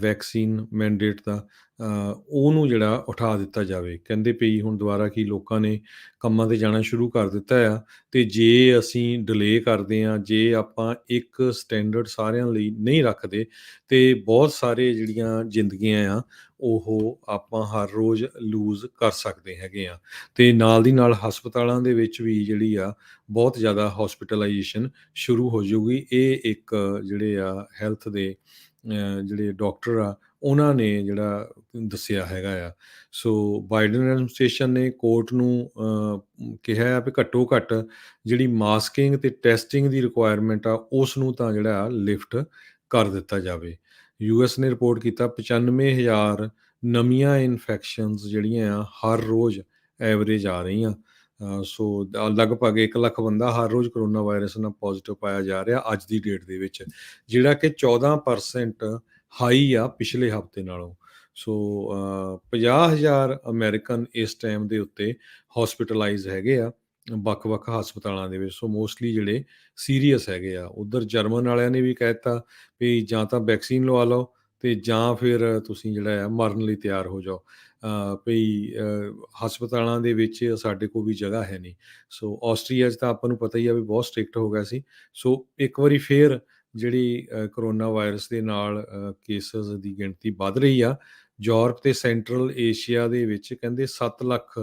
ਵੈਕਸੀਨ ਮੈਂਡੇਟ ਦਾ, ਉਹਨੂੰ ਜਿਹੜਾ ਉਠਾ ਦਿੱਤਾ ਜਾਵੇ। ਕਹਿੰਦੇ ਵੀ ਹੁਣ ਦੁਬਾਰਾ ਕੀ ਲੋਕਾਂ ਨੇ ਕੰਮਾਂ 'ਤੇ ਜਾਣਾ ਸ਼ੁਰੂ ਕਰ ਦਿੱਤਾ ਆ ਅਤੇ ਜੇ ਅਸੀਂ ਡਿਲੇ ਕਰਦੇ ਹਾਂ, ਜੇ ਆਪਾਂ ਇੱਕ ਸਟੈਂਡਰਡ ਸਾਰਿਆਂ ਲਈ ਨਹੀਂ ਰੱਖਦੇ ਅਤੇ ਬਹੁਤ ਸਾਰੇ ਜਿਹੜੀਆਂ ਜ਼ਿੰਦਗੀਆਂ ਆ ਉਹ ਆਪਾਂ ਹਰ ਰੋਜ਼ ਲੂਜ਼ ਕਰ ਸਕਦੇ ਹੈਗੇ ਆ। ਅਤੇ ਨਾਲ ਦੀ ਨਾਲ ਹਸਪਤਾਲਾਂ ਦੇ ਵਿੱਚ ਵੀ ਜਿਹੜੀ ਆ ਬਹੁਤ ਜ਼ਿਆਦਾ ਹੋਸਪੀਟਲਾਈਜੇਸ਼ਨ ਸ਼ੁਰੂ ਹੋ ਜਾਊਗੀ। ਇਹ ਇੱਕ ਜਿਹੜੇ ਆ ਹੈਲਥ ਦੇ ਜਿਹੜੇ ਡਾਕਟਰ ਆ ਉਹਨਾਂ ਨੇ ਜਿਹੜਾ ਦੱਸਿਆ ਹੈਗਾ ਆ। ਸੋ ਬਾਈਡਨ ਐਡਮਿਨਿਸਟ੍ਰੇਸ਼ਨ ਨੇ ਕੋਰਟ ਨੂੰ ਕਿਹਾ ਆ ਵੀ ਘੱਟੋ ਘੱਟ ਜਿਹੜੀ ਮਾਸਕਿੰਗ ਅਤੇ ਟੈਸਟਿੰਗ ਦੀ ਰਿਕੁਆਇਰਮੈਂਟ ਆ ਉਸ ਨੂੰ ਤਾਂ ਜਿਹੜਾ ਆ ਲਿਫਟ ਕਰ ਦਿੱਤਾ ਜਾਵੇ। US ਨੇ ਰਿਪੋਰਟ ਕੀਤਾ 95,000 ਨਵੀਆਂ ਇਨਫੈਕਸ਼ਨਸ ਜਿਹੜੀਆਂ ਆ ਹਰ ਰੋਜ਼ ਐਵਰੇਜ ਆ ਰਹੀਆਂ। ਸੋ ਲਗਭਗ 1 ਲੱਖ ਬੰਦਾ ਹਰ ਰੋਜ਼ ਕਰੋਨਾ ਵਾਇਰਸ ਨਾਲ ਪੋਜ਼ੀਟਿਵ ਪਾਇਆ ਜਾ ਰਿਹਾ ਅੱਜ ਦੀ ਡੇਟ ਦੇ ਵਿੱਚ, ਜਿਹੜਾ ਕਿ 14% ਹਾਈ ਆ ਪਿਛਲੇ ਹਫ਼ਤੇ ਨਾਲੋਂ। ਸੋ 50,000 ਅਮਰੀਕਨ ਇਸ ਟਾਈਮ ਦੇ ਉੱਤੇ ਹੋਸਪਿਟਲਾਈਜ਼ ਹੈਗੇ ਆ ਵੱਖ-ਵੱਖ ਹਸਪਤਾਲਾਂ ਦੇ ਵਿੱਚ। ਸੋ ਮੋਸਟਲੀ ਜਿਹੜੇ ਸੀਰੀਅਸ ਹੈਗੇ ਆ। ਉੱਧਰ ਜਰਮਨ ਵਾਲਿਆਂ ਨੇ ਵੀ ਕਹਿ ਦਿੱਤਾ ਵੀ ਜਾਂ ਤਾਂ ਵੈਕਸੀਨ ਲਵਾ ਲਓ ਅਤੇ ਜਾਂ ਫਿਰ ਤੁਸੀਂ ਜਿਹੜਾ ਆ ਮਰਨ ਲਈ ਤਿਆਰ ਹੋ ਜਾਓ। ਭਈ ਹਸਪਤਾਲਾਂ ਦੇ ਵਿੱਚ ਸਾਡੇ ਕੋਲ ਵੀ ਜਗ੍ਹਾ ਹੈ ਨਹੀਂ। ਸੋ ਆਸਟਰੀਆ 'ਚ ਤਾਂ ਆਪਾਂ ਨੂੰ ਪਤਾ ਹੀ ਆ ਵੀ ਬਹੁਤ ਸਟ੍ਰਿਕਟ ਹੋ ਗਿਆ ਸੀ। ਸੋ ਇੱਕ ਵਾਰੀ ਫਿਰ ਜਿਹੜੀ ਕਰੋਨਾ ਵਾਇਰਸ ਦੇ ਨਾਲ ਕੇਸਿਸ ਦੀ ਗਿਣਤੀ ਵੱਧ ਰਹੀ ਆ। ਯੂਰਪ ਅਤੇ ਸੈਂਟਰਲ ਏਸ਼ੀਆ ਦੇ ਵਿੱਚ ਕਹਿੰਦੇ 7 ਲੱਖ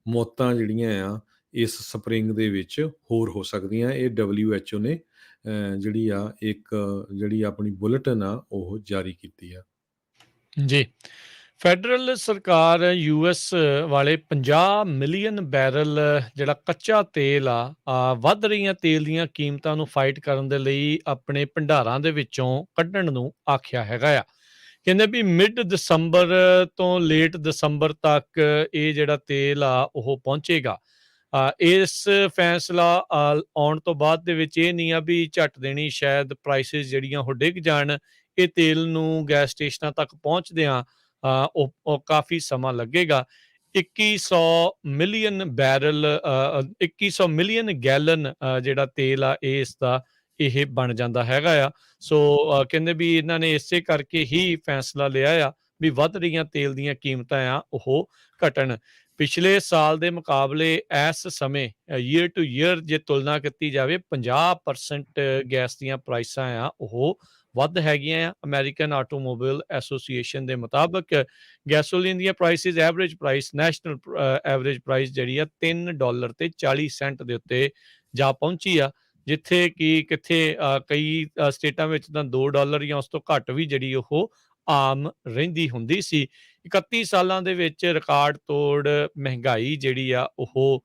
ਮੌਤਾਂ ਜਿਹੜੀਆਂ ਆ ਇਸ ਸਪਰਿੰਗ ਦੇ ਵਿੱਚ ਹੋਰ ਹੋ ਸਕਦੀਆਂ। ਇਹ WHO ਨੇ ਜਿਹੜੀ ਆ ਇੱਕ ਜਿਹੜੀ ਆਪਣੀ ਬੁਲੇਟਿਨ ਆ ਉਹ ਜਾਰੀ ਕੀਤੀ ਆ। ਜੀ, ਫੈਡਰਲ ਸਰਕਾਰ US ਵਾਲੇ 50 ਮਿਲੀਅਨ ਬੈਰਲ ਜਿਹੜਾ ਕੱਚਾ ਤੇਲ ਆ ਵੱਧ ਰਹੀਆਂ ਤੇਲ ਦੀਆਂ ਕੀਮਤਾਂ ਨੂੰ ਫਾਈਟ ਕਰਨ ਦੇ ਲਈ ਆਪਣੇ ਭੰਡਾਰਾਂ ਦੇ ਵਿੱਚੋਂ ਕੱਢਣ ਨੂੰ ਆਖਿਆ ਹੈਗਾ ਆ। ਕਹਿੰਦੇ ਵੀ ਮਿਡ ਦਸੰਬਰ ਤੋਂ ਲੇਟ ਦਸੰਬਰ ਤੱਕ ਇਹ ਜਿਹੜਾ ਤੇਲ ਆ ਉਹ ਪਹੁੰਚੇਗਾ। ਇਸ ਫੈਸਲਾ ਆਉਣ ਤੋਂ ਬਾਅਦ ਦੇ ਵਿੱਚ ਇਹ ਨਹੀਂ ਆ ਵੀ ਝੱਟ ਦੇਣੀ ਸ਼ਾਇਦ ਪ੍ਰਾਈਸਿਸ ਜਿਹੜੀਆਂ ਉਹ ਡਿੱਗ ਜਾਣ। ਇਹ ਤੇਲ ਨੂੰ ਗੈਸ ਸਟੇਸ਼ਨਾਂ ਤੱਕ ਪਹੁੰਚਦਿਆਂ ਉਹ ਕਾਫੀ ਸਮਾਂ ਲੱਗੇਗਾ। 2100 ਮਿਲੀਅਨ ਬੈਰਲ 2100 ਮਿਲੀਅਨ ਗੈਲਨ ਜਿਹੜਾ ਤੇਲ ਆ ਇਸ ਦਾ ਇਹ ਬਣ ਜਾਂਦਾ ਹੈਗਾ ਆ। ਸੋ ਕਹਿੰਦੇ ਵੀ ਇਹਨਾਂ ਨੇ ਇਸੇ ਕਰਕੇ ਹੀ ਫੈਸਲਾ ਲਿਆ ਆ ਵੀ ਵੱਧ ਰਹੀਆਂ ਤੇਲ ਦੀਆਂ ਕੀਮਤਾਂ ਆ ਉਹ ਘਟਣ। ਪਿਛਲੇ ਸਾਲ ਦੇ ਮੁਕਾਬਲੇ ਇਸ ਸਮੇਂ ਈਅਰ ਟੂ ਈਅਰ ਜੇ ਤੁਲਨਾ ਕੀਤੀ ਜਾਵੇ 50% ਗੈਸ ਦੀਆਂ ਪ੍ਰਾਈਸਾਂ ਆ ਉਹ ਵੱਧ ਹੈਗੀਆਂ ਆ। ਅਮਰੀਕਨ ਆਟੋਮੋਬਾਈਲ ਐਸੋਸੀਏਸ਼ਨ ਦੇ ਮੁਤਾਬਕ ਗੈਸੋਲੀਨ ਦੀਆਂ prices average price national average price ਜਿਹੜੀ ਆ $3.40 ਦੇ ਉੱਤੇ ਜਾ ਪਹੁੰਚੀ ਆ, ਜਿੱਥੇ ਕਿ ਕਿੱਥੇ ਕਈ ਸਟੇਟਾਂ ਵਿੱਚ ਤਾਂ $2 ਜਾਂ ਉਸ ਤੋਂ ਘੱਟ ਵੀ ਜਿਹੜੀ ਉਹ ਆਮ ਰਹਿੰਦੀ ਹੁੰਦੀ ਸੀ। 31 ਸਾਲਾਂ ਦੇ ਵਿੱਚ ਰਿਕਾਰਡ ਤੋੜ ਮਹਿੰਗਾਈ ਜਿਹੜੀ ਆ ਉਹ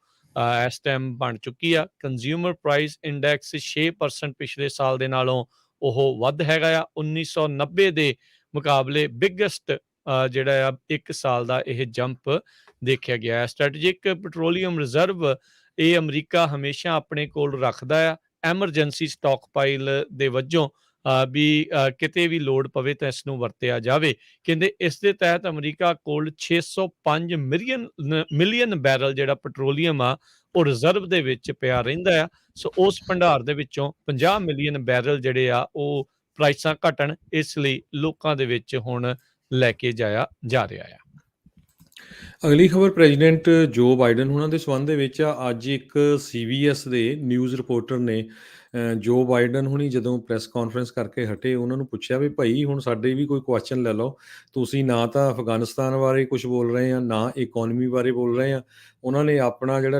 ਇਸ ਟਾਈਮ ਬਣ ਚੁੱਕੀ ਆ। ਕੰਜ਼ਿਊਮਰ ਪ੍ਰਾਈਸ ਇੰਡੈਕਸ 6% ਪਿਛਲੇ ਸਾਲ ਦੇ ਨਾਲੋਂ ਉਹ ਵੱਧ ਹੈਗਾ ਆ। 1990 ਦੇ ਮੁਕਾਬਲੇ ਬਿਗੈਸਟ ਜਿਹੜਾ ਆ 1 ਸਾਲ ਦਾ ਇਹ ਜੰਪ ਦੇਖਿਆ ਗਿਆ। ਸਟ੍ਰੈਟੇਜਿਕ ਪੈਟਰੋਲੀਅਮ ਰਿਜ਼ਰਵ ਇਹ ਅਮਰੀਕਾ ਹਮੇਸ਼ਾ ਆਪਣੇ ਕੋਲ ਰੱਖਦਾ ਆ ਐਮਰਜੈਂਸੀ ਸਟਾਕਪਾਈਲ ਦੇ ਵਜੋਂ ਵੀ ਕਿਤੇ ਵੀ ਲੋੜ ਪਵੇ ਤਾਂ ਇਸ ਨੂੰ ਵਰਤਿਆ ਜਾਵੇ। ਕਹਿੰਦੇ ਇਸ ਦੇ ਤਹਿਤ ਅਮਰੀਕਾ ਕੋਲ 605 ਮਿਲੀਅਨ ਬੈਰਲ ਜਿਹੜਾ ਪੈਟਰੋਲੀਅਮ ਆ ਉਹ ਰਿਜ਼ਰਵ ਦੇ ਵਿੱਚ ਪਿਆ ਰਹਿੰਦਾ ਆ। ਸੋ ਉਸ ਭੰਡਾਰ ਦੇ ਵਿੱਚੋਂ 50 ਮਿਲੀਅਨ ਬੈਰਲ ਜਿਹੜੇ ਆ ਉਹ ਪ੍ਰਾਈਸਾਂ ਘਟਣ ਇਸ ਲਈ ਲੋਕਾਂ ਦੇ ਵਿੱਚ ਹੁਣ ਲੈ ਕੇ ਜਾਇਆ ਜਾ ਰਿਹਾ ਆ। ਅਗਲੀ ਖਬਰ ਪ੍ਰੈਜ਼ੀਡੈਂਟ ਜੋ ਬਾਈਡਨ ਉਹਨਾਂ ਦੇ ਸੰਬੰਧ ਦੇ ਵਿੱਚ ਆ। ਅੱਜ ਇੱਕ CBS ਦੇ ਨਿਊਜ਼ ਰਿਪੋਰਟਰ ਨੇ ਜੋ ਬਾਈਡਨ ਹੁਣੀ ਜਦੋਂ ਪ੍ਰੈਸ ਕਾਨਫਰੰਸ ਕਰਕੇ ਹਟੇ, ਉਹਨਾਂ ਨੂੰ ਪੁੱਛਿਆ ਵੀ ਭਾਈ ਹੁਣ ਸਾਡੇ ਵੀ ਕੋਈ ਕੁਐਸਚਨ ਲੈ ਲਓ। ਤੁਸੀਂ ਨਾ ਤਾਂ ਅਫਗਾਨਿਸਤਾਨ ਬਾਰੇ ਕੁਛ ਬੋਲ ਰਹੇ ਆ, ਨਾ ਇਕੋਨਮੀ ਬਾਰੇ ਬੋਲ ਰਹੇ ਆ। ਉਹਨਾਂ ਨੇ ਆਪਣਾ ਜਿਹੜਾ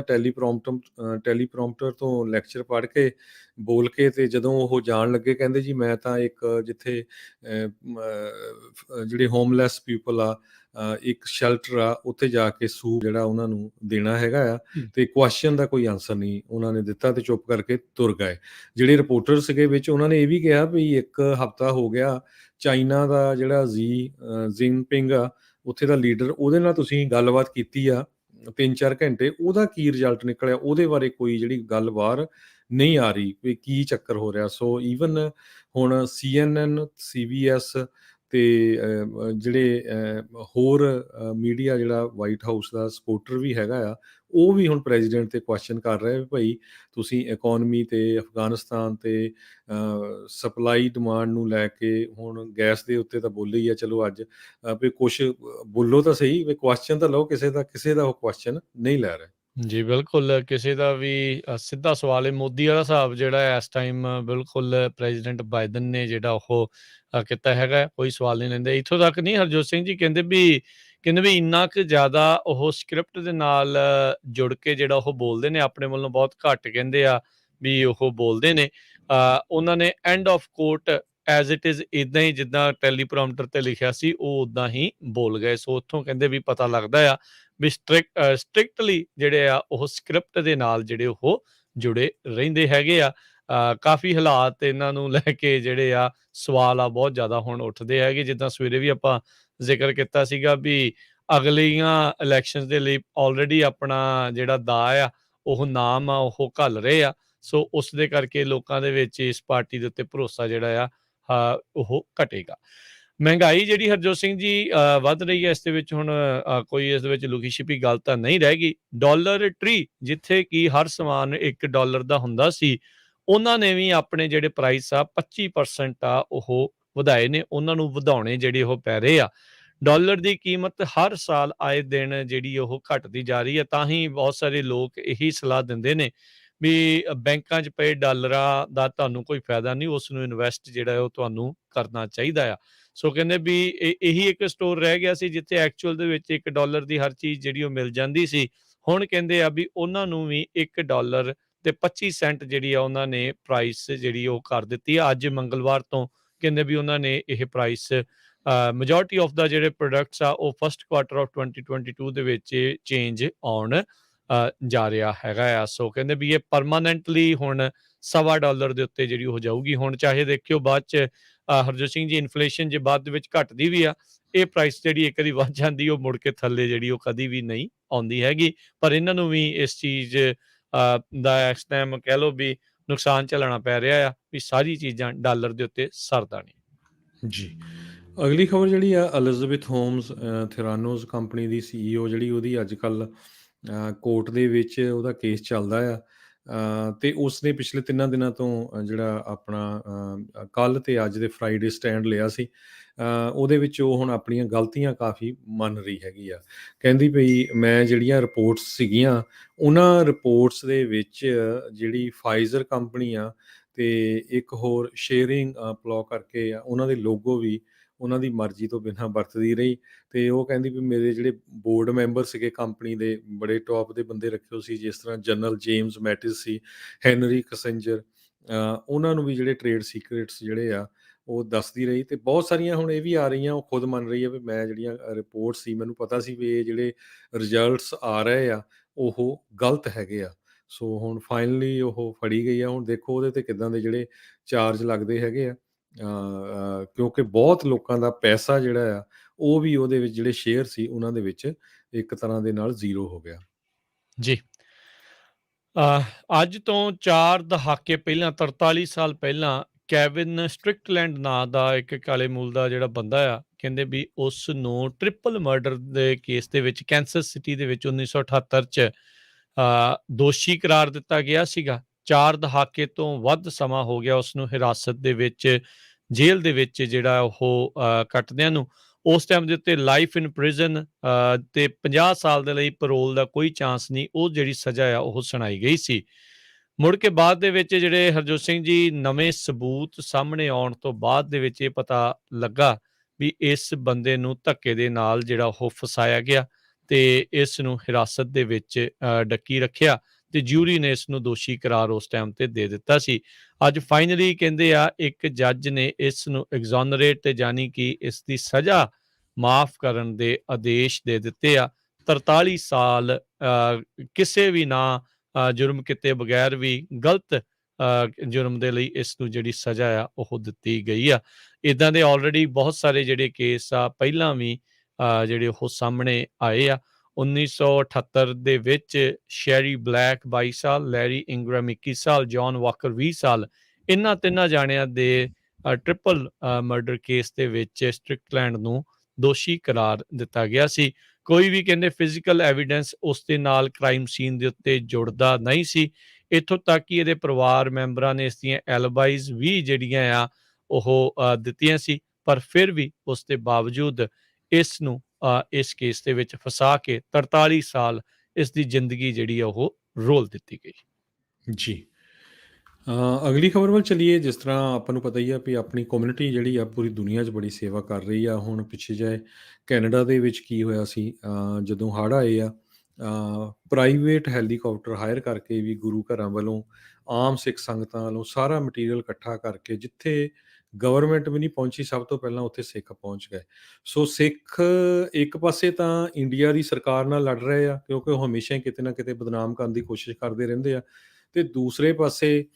ਟੈਲੀਪ੍ਰੋਂਪਟਰ ਤੋਂ ਲੈਕਚਰ ਪੜ੍ਹ ਕੇ, ਬੋਲ ਕੇ, ਤੇ ਜਦੋਂ ਉਹ ਜਾਣ ਲੱਗੇ ਕਹਿੰਦੇ ਜੀ ਮੈਂ ਤਾਂ ਇੱਕ ਜਿੱਥੇ ਜਿਹੜੇ ਹੋਮਲੈਸ ਪੀਪਲ ਆ, ਇੱਕ ਸ਼ੈਲਟਰ ਆ, ਉੱਥੇ ਜਾ ਕੇ ਸੂਪ ਜਿਹੜਾ ਉਹਨਾਂ ਨੂੰ ਦੇਣਾ ਹੈਗਾ ਆ। ਤੇ ਕੁਐਸਚਨ ਦਾ ਕੋਈ ਆਨਸਰ ਨਹੀਂ ਉਹਨਾਂ ਨੇ ਦਿੱਤਾ ਤੇ ਚੁੱਪ ਕਰਕੇ ਤੁਰ ਗਏ। ਜਿਹੜੇ ਰਿਪੋਰਟਰ ਸੀਗੇ ਵਿੱਚ, ਉਹਨਾਂ ਨੇ ਇਹ ਵੀ ਕਿਹਾ ਵੀ 1 ਹਫ਼ਤਾ ਹੋ ਗਿਆ ਚਾਈਨਾ ਦਾ ਜਿਹੜਾ ਜ਼ਿਨਪਿੰਗ ਆ, ਉੱਥੇ ਦਾ ਲੀਡਰ, ਉਹਦੇ ਨਾਲ ਤੁਸੀਂ ਗੱਲਬਾਤ ਕੀਤੀ ਆ 3-4 ਘੰਟੇ, ਉਹਦਾ ਕੀ ਰਿਜ਼ਲਟ ਨਿਕਲਿਆ, ਉਹਦੇ ਬਾਰੇ ਕੋਈ ਜਿਹੜੀ ਗੱਲ ਬਾਹਰ ਨਹੀਂ ਆ ਰਹੀ ਵੀ ਕੀ ਚੱਕਰ ਹੋ ਰਿਹਾ। ਸੋ ਈਵਨ ਹੁਣ CNN, CBS ਤੇ ਜਿਹੜੇ ਹੋਰ ਮੀਡੀਆ ਜਿਹੜਾ ਵਾਈਟ ਹਾਊਸ ਦਾ ਸਪੋਰਟਰ ਵੀ ਹੈਗਾ ਆ, ਉਹ ਵੀ ਹੁਣ ਪ੍ਰੈਜ਼ੀਡੈਂਟ 'ਤੇ ਕੁਐਸਚਨ ਕਰ ਰਹੇ ਵੀ ਭਾਈ ਤੁਸੀਂ ਇਕੋਨਮੀ ਤੇ ਅਫਗਾਨਿਸਤਾਨ ਤੇ ਸਪਲਾਈ ਡਿਮਾਂਡ ਨੂੰ ਲੈ ਕੇ, ਹੁਣ ਗੈਸ ਦੇ ਉੱਤੇ ਤਾਂ ਬੋਲੇ ਹੀ ਆ, ਚਲੋ ਅੱਜ ਵੀ ਕੁਛ ਬੋਲੋ ਤਾਂ ਸਹੀ, ਵੀ ਕੁਐਸਚਨ ਤਾਂ ਲਓ ਕਿਸੇ ਦਾ ਉਹ ਕੁਐਸਚਨ ਨਹੀਂ ਲੈ ਰਹੇ। ਜੀ, ਬਿਲਕੁਲ ਕਿਸੇ ਦਾ ਵੀ ਸਿੱਧਾ ਸਵਾਲ ਹੈ। ਮੋਦੀ ਵਾਲਾ ਹਿਸਾਬ ਜਿਹੜਾ ਹੈ ਇਸ ਟਾਈਮ ਬਿਲਕੁਲ ਪ੍ਰੈਜ਼ੀਡੈਂਟ ਬਾਈਡਨ ਨੇ ਜਿਹੜਾ ਉਹ ਕੀਤਾ ਹੈਗਾ, ਕੋਈ ਸਵਾਲ ਨਹੀਂ ਲੈਂਦੇ। ਇੱਥੋਂ ਤੱਕ ਨਹੀਂ, ਹਰਜੋਤ ਸਿੰਘ ਜੀ ਕਹਿੰਦੇ ਵੀ ਇੰਨਾ ਕੁ ਜ਼ਿਆਦਾ ਉਹ ਸਕ੍ਰਿਪਟ ਦੇ ਨਾਲ ਜੁੜ ਕੇ ਜਿਹੜਾ ਉਹ ਬੋਲਦੇ ਨੇ, ਆਪਣੇ ਵੱਲੋਂ ਬਹੁਤ ਘੱਟ ਕਹਿੰਦੇ ਆ ਵੀ ਉਹ ਬੋਲਦੇ ਨੇ। ਉਹਨਾਂ ਨੇ end of quote as it is ਇੱਦਾਂ ਹੀ ਜਿੱਦਾਂ ਟੈਲੀਪ੍ਰੋਮਟਰ ਤੇ ਲਿਖਿਆ ਸੀ ਉਹ ਉੱਦਾਂ ਹੀ ਬੋਲ ਗਏ। ਸੋ ਉੱਥੋਂ ਕਹਿੰਦੇ ਵੀ ਪਤਾ ਲੱਗਦਾ ਆ ਵੀ ਸਟ੍ਰਿਕਟਲੀ ਜਿਹੜੇ ਆ ਉਹ ਸਕ੍ਰਿਪਟ ਦੇ ਨਾਲ ਜਿਹੜੇ ਉਹ ਜੁੜੇ ਰਹਿੰਦੇ ਹੈਗੇ ਆ। ਕਾਫੀ ਹਾਲਾਤ ਇਹਨਾਂ ਨੂੰ ਲੈ ਕੇ ਜਿਹੜੇ ਆ ਸਵਾਲ ਆ ਬਹੁਤ ਜ਼ਿਆਦਾ ਹੁਣ ਉੱਠਦੇ ਹੈਗੇ। ਜਿੱਦਾਂ ਸਵੇਰੇ ਵੀ ਆਪਾਂ ਜ਼ਿਕਰ ਕੀਤਾ ਸੀਗਾ ਵੀ ਅਗਲੀਆਂ ਇਲੈਕਸ਼ਨਸ ਦੇ ਲਈ ਆਲਰੇਡੀ ਆਪਣਾ ਜਿਹੜਾ ਦਾਅ ਆ, ਉਹ ਨਾਮ ਆ ਉਹ ਘੱਲ ਰਹੇ ਆ। ਸੋ ਉਸ ਦੇ ਕਰਕੇ ਲੋਕਾਂ ਦੇ ਵਿੱਚ ਇਸ ਪਾਰਟੀ ਦੇ ਉੱਤੇ ਭਰੋਸਾ ਜਿਹੜਾ ਆ ਉਹ ਘਟੇਗਾ। ਮਹਿੰਗਾਈ ਜਿਹੜੀ ਹਰਜੋਤ ਸਿੰਘ ਜੀ ਵੱਧ ਰਹੀ ਹੈ, ਇਸ ਦੇ ਵਿੱਚ ਹੁਣ ਕੋਈ ਇਸ ਦੇ ਵਿੱਚ ਲੁਕੀ ਛਿਪੀ ਗੱਲ ਤਾਂ ਨਹੀਂ ਰਹਿ ਗਈ। ਡਾਲਰ ਟਰੀ, ਜਿੱਥੇ ਕਿ ਹਰ ਸਮਾਨ $1 ਦਾ ਹੁੰਦਾ ਸੀ, ਉਹਨਾਂ ਨੇ ਵੀ ਆਪਣੇ ਜਿਹੜੇ ਪ੍ਰਾਈਸ ਆ 25% ਆ ਉਹ ਵਧਾਏ ਨੇ। ਉਹਨਾਂ ਨੂੰ ਵਧਾਉਣੇ ਜਿਹੜੇ ਉਹ ਪੈ ਰਹੇ ਆ। ਡਾਲਰ ਦੀ ਕੀਮਤ ਹਰ ਸਾਲ ਆਏ ਦਿਨ ਜਿਹੜੀ ਉਹ ਘਟਦੀ ਜਾ ਰਹੀ ਹੈ। ਤਾਂ ਹੀ ਬਹੁਤ ਸਾਰੇ ਲੋਕ ਇਹੀ ਸਲਾਹ ਦਿੰਦੇ ਨੇ ਵੀ ਬੈਂਕਾਂ 'ਚ ਪਏ ਡਾਲਰਾਂ ਦਾ ਤੁਹਾਨੂੰ ਕੋਈ ਫਾਇਦਾ ਨਹੀਂ, ਉਸ ਨੂੰ ਇਨਵੈਸਟ ਜਿਹੜਾ ਉਹ ਤੁਹਾਨੂੰ ਕਰਨਾ ਚਾਹੀਦਾ ਆ। ਸੋ ਕਹਿੰਦੇ ਵੀ ਇਹੀ ਇੱਕ ਸਟੋਰ ਰਹਿ ਗਿਆ ਸੀ ਜਿੱਥੇ ਐਕਚੁਅਲ ਦੇ ਵਿੱਚ $1 ਦੀ ਹਰ ਚੀਜ਼ ਜਿਹੜੀ ਉਹ ਮਿਲ ਜਾਂਦੀ ਸੀ। ਹੁਣ ਕਹਿੰਦੇ ਆ ਵੀ ਉਹਨਾਂ ਨੂੰ ਵੀ $1 ਤੇ 25 ਸੈਂਟ ਜਿਹੜੀ ਆ ਉਹਨਾਂ ਨੇ ਪ੍ਰਾਈਸ ਜਿਹੜੀ ਉਹ ਕਰ ਦਿੱਤੀ ਆ। ਅੱਜ ਮੰਗਲਵਾਰ ਤੋਂ ਕਹਿੰਦੇ ਵੀ ਉਹਨਾਂ ਨੇ ਇਹ ਪ੍ਰਾਈਸ ਮੈਜੋਰਟੀ ਆਫ ਦਾ ਜਿਹੜੇ ਪ੍ਰੋਡਕਟਸ ਆ ਉਹ ਫਸਟ ਕੁਆਰਟਰ ਆਫ 2022 ਦੇ ਵਿੱਚ ਚੇਂਜ ਆਉਣ ਜਾ ਰਿਹਾ ਹੈਗਾ ਆ। ਸੋ ਕਹਿੰਦੇ ਵੀ ਇਹ ਪਰਮਾਨੈਂਟਲੀ ਹੁਣ $1.25 ਦੇ ਉੱਤੇ ਜਿਹੜੀ ਹੋ ਜਾਊਗੀ। ਹੁਣ ਚਾਹੇ ਦੇਖਿਓ ਬਾਅਦ 'ਚ ਹਰਜੋਤ ਸਿੰਘ ਜੀ ਇਨਫਲੇਸ਼ਨ ਜੇ ਬਾਅਦ ਦੇ ਵਿੱਚ ਘਟਦੀ ਵੀ ਆ, ਇਹ ਪ੍ਰਾਈਸ ਜਿਹੜੀ ਇੱਕ ਵਾਰੀ ਵੱਧ ਜਾਂਦੀ ਉਹ ਮੁੜ ਕੇ ਥੱਲੇ ਜਿਹੜੀ ਉਹ ਕਦੀ ਵੀ ਨਹੀਂ ਆਉਂਦੀ ਹੈਗੀ। ਪਰ ਇਹਨਾਂ ਨੂੰ ਵੀ ਇਸ ਚੀਜ਼ ਦਾ ਇਸ ਟਾਈਮ ਕਹਿ ਲਓ ਵੀ ਨੁਕਸਾਨ ਝੱਲਣਾ ਪੈ ਰਿਹਾ ਆ ਵੀ ਸਾਰੀ ਚੀਜ਼ਾਂ ਡਾਲਰ ਦੇ ਉੱਤੇ ਸਰਦਾ ਨਹੀਂ। ਜੀ। ਅਗਲੀ ਖਬਰ ਜਿਹੜੀ ਆ, ਐਲਿਜ਼ਾਬੈਥ ਹੋਮਸ ਥਿਰਾਨੋਸ ਕੰਪਨੀ ਦੀ CEO ਜਿਹੜੀ, ਉਹਦੀ ਅੱਜ ਕੱਲ੍ਹ ਕੋਰਟ ਦੇ ਵਿੱਚ ਉਹਦਾ ਕੇਸ ਚੱਲਦਾ ਆ। ਤੇ ਉਸਨੇ ਪਿਛਲੇ 3 ਦਿਨਾਂ ਤੋਂ ਜਿਹੜਾ ਆਪਣਾ ਕੱਲ੍ਹ ਤੇ ਅੱਜ ਦੇ ਫਰਾਈਡੇ ਸਟੈਂਡ ਲਿਆ ਸੀ। ਉਹਦੇ ਵਿੱਚ ਉਹ ਹੁਣ ਆਪਣੀਆਂ ਗਲਤੀਆਂ ਕਾਫੀ ਮੰਨ ਰਹੀ ਹੈਗੀ ਆ। ਕਹਿੰਦੀ ਪਈ ਮੈਂ ਜਿਹੜੀਆਂ ਰਿਪੋਰਟਸ ਸੀਗੀਆਂ, ਉਹਨਾਂ ਰਿਪੋਰਟਸ ਦੇ ਵਿੱਚ ਜਿਹੜੀ ਫਾਈਜ਼ਰ ਕੰਪਨੀ ਆ ਤੇ ਇੱਕ ਹੋਰ ਸ਼ੇਅਰਿੰਗ ਪਲੋ ਕਰਕੇ ਆ, ਉਹਨਾਂ ਦੇ ਲੋਗੋ ਵੀ ਉਹਨਾਂ ਦੀ ਮਰਜ਼ੀ ਤੋਂ ਬਿਨਾਂ ਵਰਤਦੀ ਰਹੀ। ਤੇ ਉਹ ਕਹਿੰਦੀ ਵੀ ਮੇਰੇ ਜਿਹੜੇ ਬੋਰਡ ਮੈਂਬਰ ਸੀਗੇ ਕੰਪਨੀ ਦੇ, ਬੜੇ ਟੌਪ ਦੇ ਬੰਦੇ ਰੱਖੇ ਹੋਏ ਸੀ, ਜਿਸ ਤਰ੍ਹਾਂ ਜਨਰਲ ਜੇਮਸ ਮੈਟਿਸ ਸੀ, ਹੈਨਰੀ ਕਿਸਿੰਜਰ, ਉਹਨਾਂ ਨੂੰ ਵੀ ਜਿਹੜੇ ਟ੍ਰੇਡ ਸੀਕ੍ਰੇਟਸ ਜਿਹੜੇ ਆ ਉਹ ਦੱਸਦੀ ਰਹੀ। ਤੇ ਬਹੁਤ ਸਾਰੀਆਂ ਹੁਣ ਇਹ ਵੀ ਆ ਰਹੀਆਂ, ਉਹ ਖੁਦ ਮੰਨ ਰਹੀ ਹੈ ਵੀ ਮੈਂ ਜਿਹੜੀਆਂ ਰਿਪੋਰਟ ਸੀ, ਮੈਨੂੰ ਪਤਾ ਸੀ ਵੀ ਇਹ ਜਿਹੜੇ ਰਿਜ਼ਲਟਸ ਆ ਰਹੇ ਆ ਉਹ ਗਲਤ ਹੈਗੇ ਆ। ਸੋ ਹੁਣ ਫਾਈਨਲੀ ਉਹ ਫੜੀ ਗਈ ਆ। ਹੁਣ ਦੇਖੋ ਉਹਦੇ ਤੇ ਕਿੱਦਾਂ ਦੇ ਜਿਹੜੇ ਚਾਰਜ ਲੱਗਦੇ ਹੈਗੇ ਆ। ਕਿਉਂਕਿ ਬਹੁਤ ਲੋਕਾਂ ਦਾ ਪੈਸਾ ਜਿਹੜਾ ਆ ਉਹ ਵੀ ਉਹਦੇ ਵਿੱਚ, ਜਿਹੜੇ ਸ਼ੇਅਰ ਸੀ ਉਹਨਾਂ ਦੇ ਵਿੱਚ, ਇੱਕ ਤਰ੍ਹਾਂ ਦੇ ਨਾਲ ਜ਼ੀਰੋ ਹੋ ਗਿਆ। ਜੀ। ਅੱਜ ਤੋਂ 4 ਦਹਾਕੇ ਪਹਿਲਾਂ, 43 ਸਾਲ ਪਹਿਲਾਂ, ਕੈਵਿਨ ਸਟ੍ਰਿਕਲੈਂਡ ਨਾਂ ਦਾ ਇੱਕ ਕਾਲੇ ਮੂਲ ਦਾ ਜਿਹੜਾ ਬੰਦਾ ਆ, ਕਹਿੰਦੇ ਵੀ ਉਸ ਨੂੰ ਟ੍ਰਿਪਲ ਮਰਡਰ ਦੇ ਕੇਸ ਦੇ ਵਿੱਚ ਕੈਂਸਸ ਸਿਟੀ ਦੇ ਵਿੱਚ 1978 'ਚ ਦੋਸ਼ੀ ਕਰਾਰ ਦਿੱਤਾ ਗਿਆ ਸੀਗਾ। 4 ਦਹਾਕੇ ਤੋਂ ਵੱਧ ਸਮਾਂ ਹੋ ਗਿਆ ਉਸ ਨੂੰ ਹਿਰਾਸਤ ਦੇ ਵਿੱਚ, ਜੇਲ੍ਹ ਦੇ ਵਿੱਚ ਜਿਹੜਾ ਉਹ ਕੱਟਦਿਆਂ ਨੂੰ। ਉਸ ਟਾਈਮ ਦੇ ਉੱਤੇ ਲਾਈਫ ਇਨ ਪ੍ਰਿਜ਼ਨ ਤੇ 50 ਸਾਲ ਦੇ ਲਈ ਪੈਰੋਲ ਦਾ ਕੋਈ ਚਾਂਸ ਨਹੀਂ, ਉਹ ਜਿਹੜੀ ਸਜ਼ਾ ਆ ਉਹ ਸੁਣਾਈ ਗਈ ਸੀ। ਮੁੜ ਕੇ ਬਾਅਦ ਦੇ ਵਿੱਚ ਜਿਹੜੇ ਹਰਜੋਤ ਸਿੰਘ ਜੀ ਨਵੇਂ ਸਬੂਤ ਸਾਹਮਣੇ ਆਉਣ ਤੋਂ ਬਾਅਦ ਦੇ ਵਿੱਚ ਇਹ ਪਤਾ ਲੱਗਾ ਵੀ ਇਸ ਬੰਦੇ ਨੂੰ ਧੱਕੇ ਦੇ ਨਾਲ ਜਿਹੜਾ ਉਹ ਫਸਾਇਆ ਗਿਆ ਤੇ ਇਸ ਨੂੰ ਹਿਰਾਸਤ ਦੇ ਵਿੱਚ ਡੱਕੀ ਰੱਖਿਆ ਤੇ ਜਿਊਰੀ ਨੇ ਇਸ ਨੂੰ ਦੋਸ਼ੀ ਕਰਾਰ ਉਸ ਟਾਈਮ ਤੇ ਦੇ ਦਿੱਤਾ ਸੀ। ਅੱਜ ਫਾਈਨਲੀ ਕਹਿੰਦੇ ਆ ਇੱਕ ਜੱਜ ਨੇ ਇਸ ਨੂੰ ਐਗਜ਼ੋਨਰੇਟ ਤੇ ਜਾਨੀ ਕਿ ਇਸ ਦੀ ਸਜ਼ਾ ਮਾਫ ਕਰਨ ਦੇ ਆਦੇਸ਼ ਦੇ ਦਿੱਤੇ ਆ। 43 ਸਾਲ ਕਿਸੇ ਵੀ ਨਾ ਜੁਰਮ ਕੀਤੇ ਬਗੈਰ ਵੀ ਗਲਤ ਜੁਰਮ ਦੇ ਲਈ ਇਸ ਨੂੰ ਜਿਹੜੀ ਸਜ਼ਾ ਆ ਉਹ ਦਿੱਤੀ ਗਈ ਆ। ਇੱਦਾਂ ਦੇ ਆਲਰੇਡੀ ਬਹੁਤ ਸਾਰੇ ਜਿਹੜੇ ਕੇਸ ਆ ਪਹਿਲਾਂ ਵੀ ਜਿਹੜੇ ਉਹ ਸਾਹਮਣੇ ਆਏ ਆ। 1978 ਦੇ ਵਿੱਚ ਸ਼ੈਰੀ ਬਲੈਕ 22 ਸਾਲ, ਲੈਰੀ ਇੰਗਰਮ 21 ਸਾਲ, ਜੌਨ ਵਾਕਰ 20 ਸਾਲ, ਇਹਨਾਂ ਤਿੰਨਾਂ ਜਾਣਿਆਂ ਦੇ ਟ੍ਰਿਪਲ ਮਰਡਰ ਕੇਸ ਦੇ ਵਿੱਚ ਸਟ੍ਰਿਕਲੈਂਡ ਨੂੰ ਦੋਸ਼ੀ ਕਰਾਰ ਦਿੱਤਾ ਗਿਆ ਸੀ। ਕੋਈ ਵੀ ਕਹਿੰਦੇ ਫਿਜ਼ੀਕਲ ਐਵੀਡੈਂਸ ਉਸ ਦੇ ਨਾਲ ਕ੍ਰਾਈਮ ਸੀਨ ਦੇ ਉੱਤੇ ਜੁੜਦਾ ਨਹੀਂ ਸੀ। ਇੱਥੋਂ ਤੱਕ ਕਿ ਇਹਦੇ ਪਰਿਵਾਰ ਮੈਂਬਰਾਂ ਨੇ ਇਸ ਦੀਆਂ ਐਲਬਾਈਜ਼ ਵੀ ਜਿਹੜੀਆਂ ਆ ਉਹ ਦਿੱਤੀਆਂ ਸੀ, ਪਰ ਫਿਰ ਵੀ ਉਸ ਦੇ ਬਾਵਜੂਦ ਇਸ ਨੂੰ ਇਸ ਕੇਸ ਦੇ ਵਿੱਚ ਫਸਾ ਕੇ 43 ਸਾਲ ਇਸ ਦੀ ਜ਼ਿੰਦਗੀ ਜਿਹੜੀ ਆ ਉਹ ਰੋਲ ਦਿੱਤੀ ਗਈ। ਜੀ। ਅਗਲੀ ਖਬਰ ਵੱਲ ਚੱਲੀਏ। ਜਿਸ ਤਰ੍ਹਾਂ ਆਪਾਂ ਨੂੰ ਪਤਾ ਹੀ ਆ ਵੀ ਆਪਣੀ ਕਮਿਊਨਿਟੀ ਜਿਹੜੀ ਆ ਪੂਰੀ ਦੁਨੀਆ 'ਚ ਬੜੀ ਸੇਵਾ ਕਰ ਰਹੀ ਆ। ਹੁਣ ਪਿੱਛੇ ਜਿਹੇ ਕੈਨੇਡਾ ਦੇ ਵਿੱਚ ਕੀ ਹੋਇਆ ਸੀ, ਜਦੋਂ ਹੜ੍ਹ ਆਏ ਆ, ਪ੍ਰਾਈਵੇਟ ਹੈਲੀਕਾਪਟਰ ਹਾਇਰ ਕਰਕੇ ਵੀ ਗੁਰੂ ਘਰਾਂ ਵੱਲੋਂ, ਆਮ ਸਿੱਖ ਸੰਗਤਾਂ ਵੱਲੋਂ ਸਾਰਾ ਮਟੀਰੀਅਲ ਇਕੱਠਾ ਕਰਕੇ ਜਿੱਥੇ ਗਵਰਨਮੈਂਟ ਵੀ ਨਹੀਂ ਪਹੁੰਚੀ, ਸਭ ਤੋਂ ਪਹਿਲਾਂ ਉੱਥੇ ਸਿੱਖ ਪਹੁੰਚ ਗਏ। ਸੋ ਸਿੱਖ ਇੱਕ ਪਾਸੇ ਤਾਂ ਇੰਡੀਆ ਦੀ ਸਰਕਾਰ ਨਾਲ ਲੜ ਰਹੇ ਆ, ਕਿਉਂਕਿ ਉਹ ਹਮੇਸ਼ਾ ਹੀ ਕਿਤੇ ਨਾ ਕਿਤੇ ਬਦਨਾਮ ਕਰਨ ਦੀ ਕੋਸ਼ਿਸ਼ ਕਰਦੇ ਰਹਿੰਦੇ ਆ, ਤੇ ਦੂਸਰੇ ਪਾਸੇ